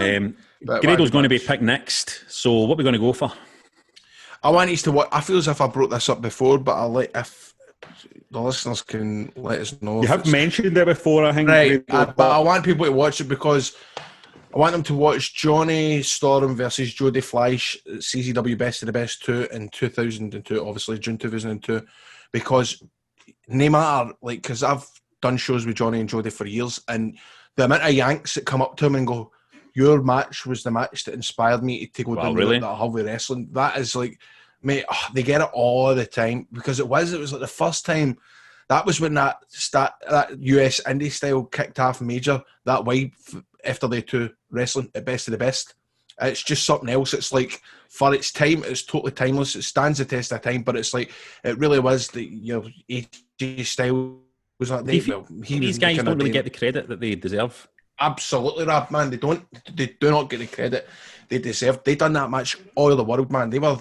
Grado's going to be picked next. So what are we going to go for? I want you to watch. I feel as if I brought this up before, but if the listeners can let us know. You have mentioned it before, I think. Right, but I want people to watch it because I want them to watch Johnny Storm versus Jody Fleisch, CZW Best of the Best 2 in 2002, obviously June 2002, because no matter, because I've done shows with Johnny and Jody for years, and the amount of Yanks that come up to him and go, your match was the match that inspired me to go down that heavy wrestling. That is like, mate, they get it all the time because it was like the first time. That was when that US indie style kicked off major. That vibe after they two wrestling at Best of the Best. It's just something else. It's like for its time, it's totally timeless. It stands the test of time. But it's like it really was the AJ style was like these guys don't really get the credit that they deserve. Absolutely, Rab, man. They do not get the credit they deserve. They done that match all over the world, man. They were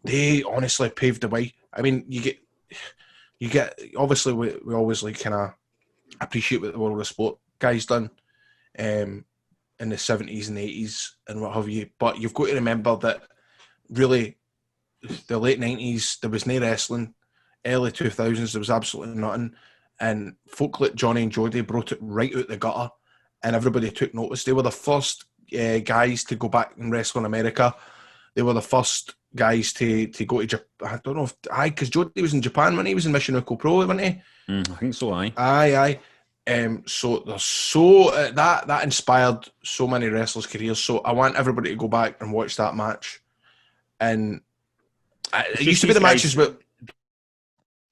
they honestly paved the way. I mean, you get. Obviously, we always kind of appreciate what the World of Sport guys done, in the 70s and 80s and what have you. But you've got to remember that really, the late 90s there was no wrestling. Early 2000s there was absolutely nothing. And folk like Johnny and Jody brought it right out the gutter and everybody took notice. They were the first guys to go back and wrestle in America. They were the first guys to go to Japan. I don't know because Jody was in Japan when he was in Mission Echo Pro, wasn't he? I think so, aye. Aye. So there's that inspired so many wrestlers' careers. So I want everybody to go back and watch that match. And it used to be the matches with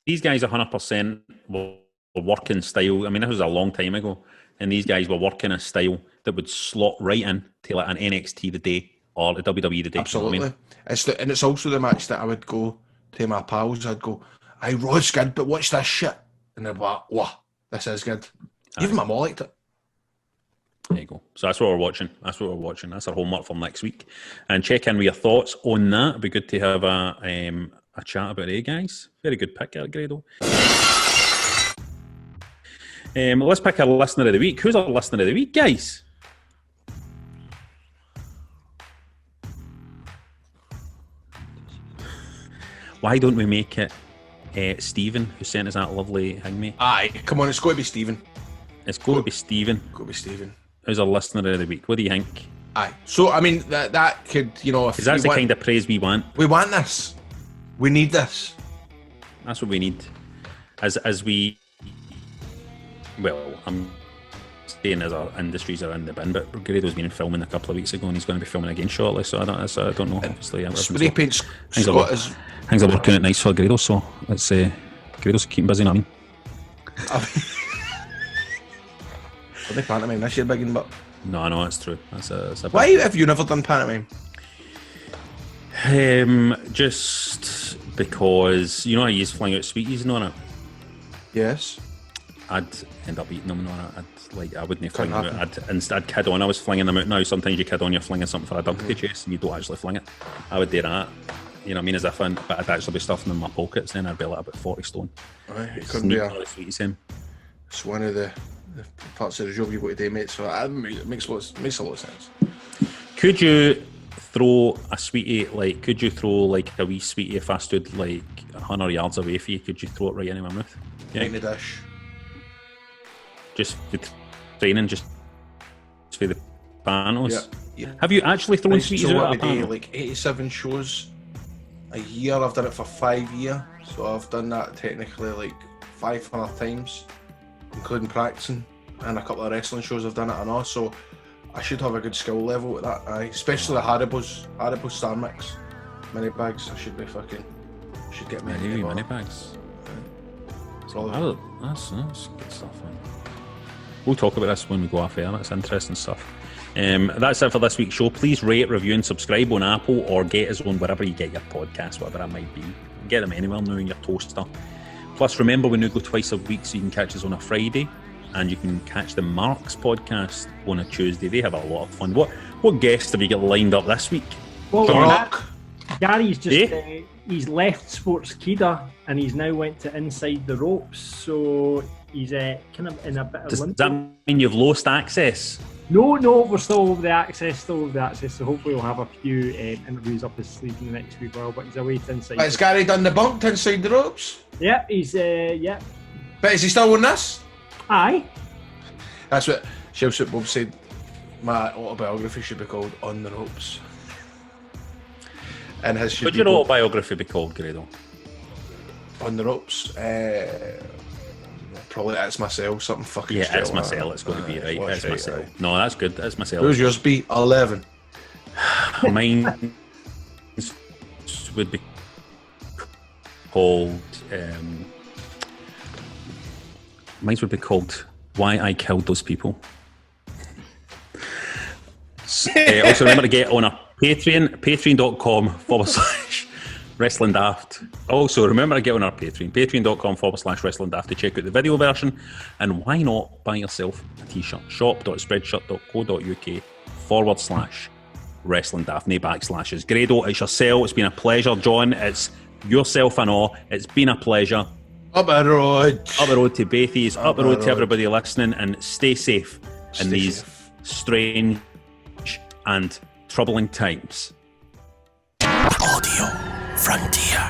these guys 100% were working style. I mean, this was a long time ago, and these guys were working a style that would slot right in to like an NXT the day or the WWE the day. Absolutely. You know what I mean? It's also the match that I would go to my pals. I'd go, "I Rod's good, but watch this shit," and they'd be like, "Wow, this is good." Even my mom liked it. There you go. So that's what we're watching. That's our homework for next week. And check in with your thoughts on that. It'd be good to have a chat about it, guys. Very good pick, Grado. Let's pick our listener of the week. Who's our listener of the week, guys? Why don't we make it Stephen, who sent us that lovely thing, mate? Aye, come on, it's got to be Stephen. It's got to be Stephen. Got to be Stephen. Who's our listener of the week? What do you think? Aye. So I mean that could, you know, if because that's the kind of praise we want. We want this. We need this. That's what we need. As we, well, I'm saying as our industries are in the bin, but Grado's been filming a couple of weeks ago and he's going to be filming again shortly, so I don't know, obviously. Spray paint things are working out nice for Grado, so let's say Grado's keeping busy, you know what I mean? Are they pantomime this year, Biggin? But no, it's true. That's a why have you never done pantomime? Just because, you know, I used to fling out sweeties and on it. Yes. I'd end up eating them and on it. I wouldn't fling them out. I'd kid on. I was flinging them out. Now sometimes you kid on, you're flinging something for a dog to chase and you don't actually fling it. I would do that. You know what I mean? As if but I'd actually be stuffing them in my pockets, then I'd be like about 40 stone. It couldn't be sweeties in. It's one of the parts of the job you've got to do, mate, so it makes a lot of sense. Could you throw a sweetie, could you throw like a wee sweetie fast food like 100 yards away for you? Could you throw it right into my mouth? Yeah. In the dish. Just for training, just for the panels? Yeah. Have you actually thrown sweeties out of a panel? Like 87 shows a year. I've done it for 5 years, so I've done that technically like 500 times, including practicing, and a couple of wrestling shows I've done it and all, so I should have a good skill level with that, especially the Haribo Star Mix mini bags. I should get mini bags. That's good stuff, man. We'll talk about this when we go off air. That's interesting stuff. That's it for this week's show. Please rate, review and subscribe on Apple, or get us on wherever you get your podcasts, whatever it might be. Get them anywhere now in your toaster. Plus, remember, we now go twice a week, so you can catch us on a Friday, and you can catch the Marks podcast on a Tuesday. They have a lot of fun. What guests have you got lined up this week? Well, Gary's just he's left Sportskeeda and he's now went to Inside the Ropes, so he's kind of in a bit of Does limbo. that mean you've lost access? No, we're still over the access, so hopefully we'll have a few interviews up his sleeve in the next week while, but he's away to Inside. Has Gary done the bunk to Inside the Ropes? Yeah, he's yeah. But is he still on this? Aye. That's what Shellsuit Bob said. My autobiography should be called On the Ropes. And his should Would your autobiography be called, Grado? On the Ropes? Probably It's Myself, something fucking Yeah, still, It's Myself, it's going to be right. It's Myself. Right. No, that's good. It's Myself. Who's yours be? 11. Mine would be called Why I Killed Those People. Also remember to get on a patreon.com/Wrestling Daft. Also remember to get on our patreon.com/Wrestling Daft to check out the video version, and why not buy yourself a t-shirt? shop.spreadshirt.co.uk/Wrestling Daft. No backslashes. Grado, it's yourself. It's been a pleasure. John, it's yourself and all. It's been a pleasure. Up the road. Up the road to Bathies. Up the road to everybody listening, and stay safe in these strange and troubling times. Audio Frontier.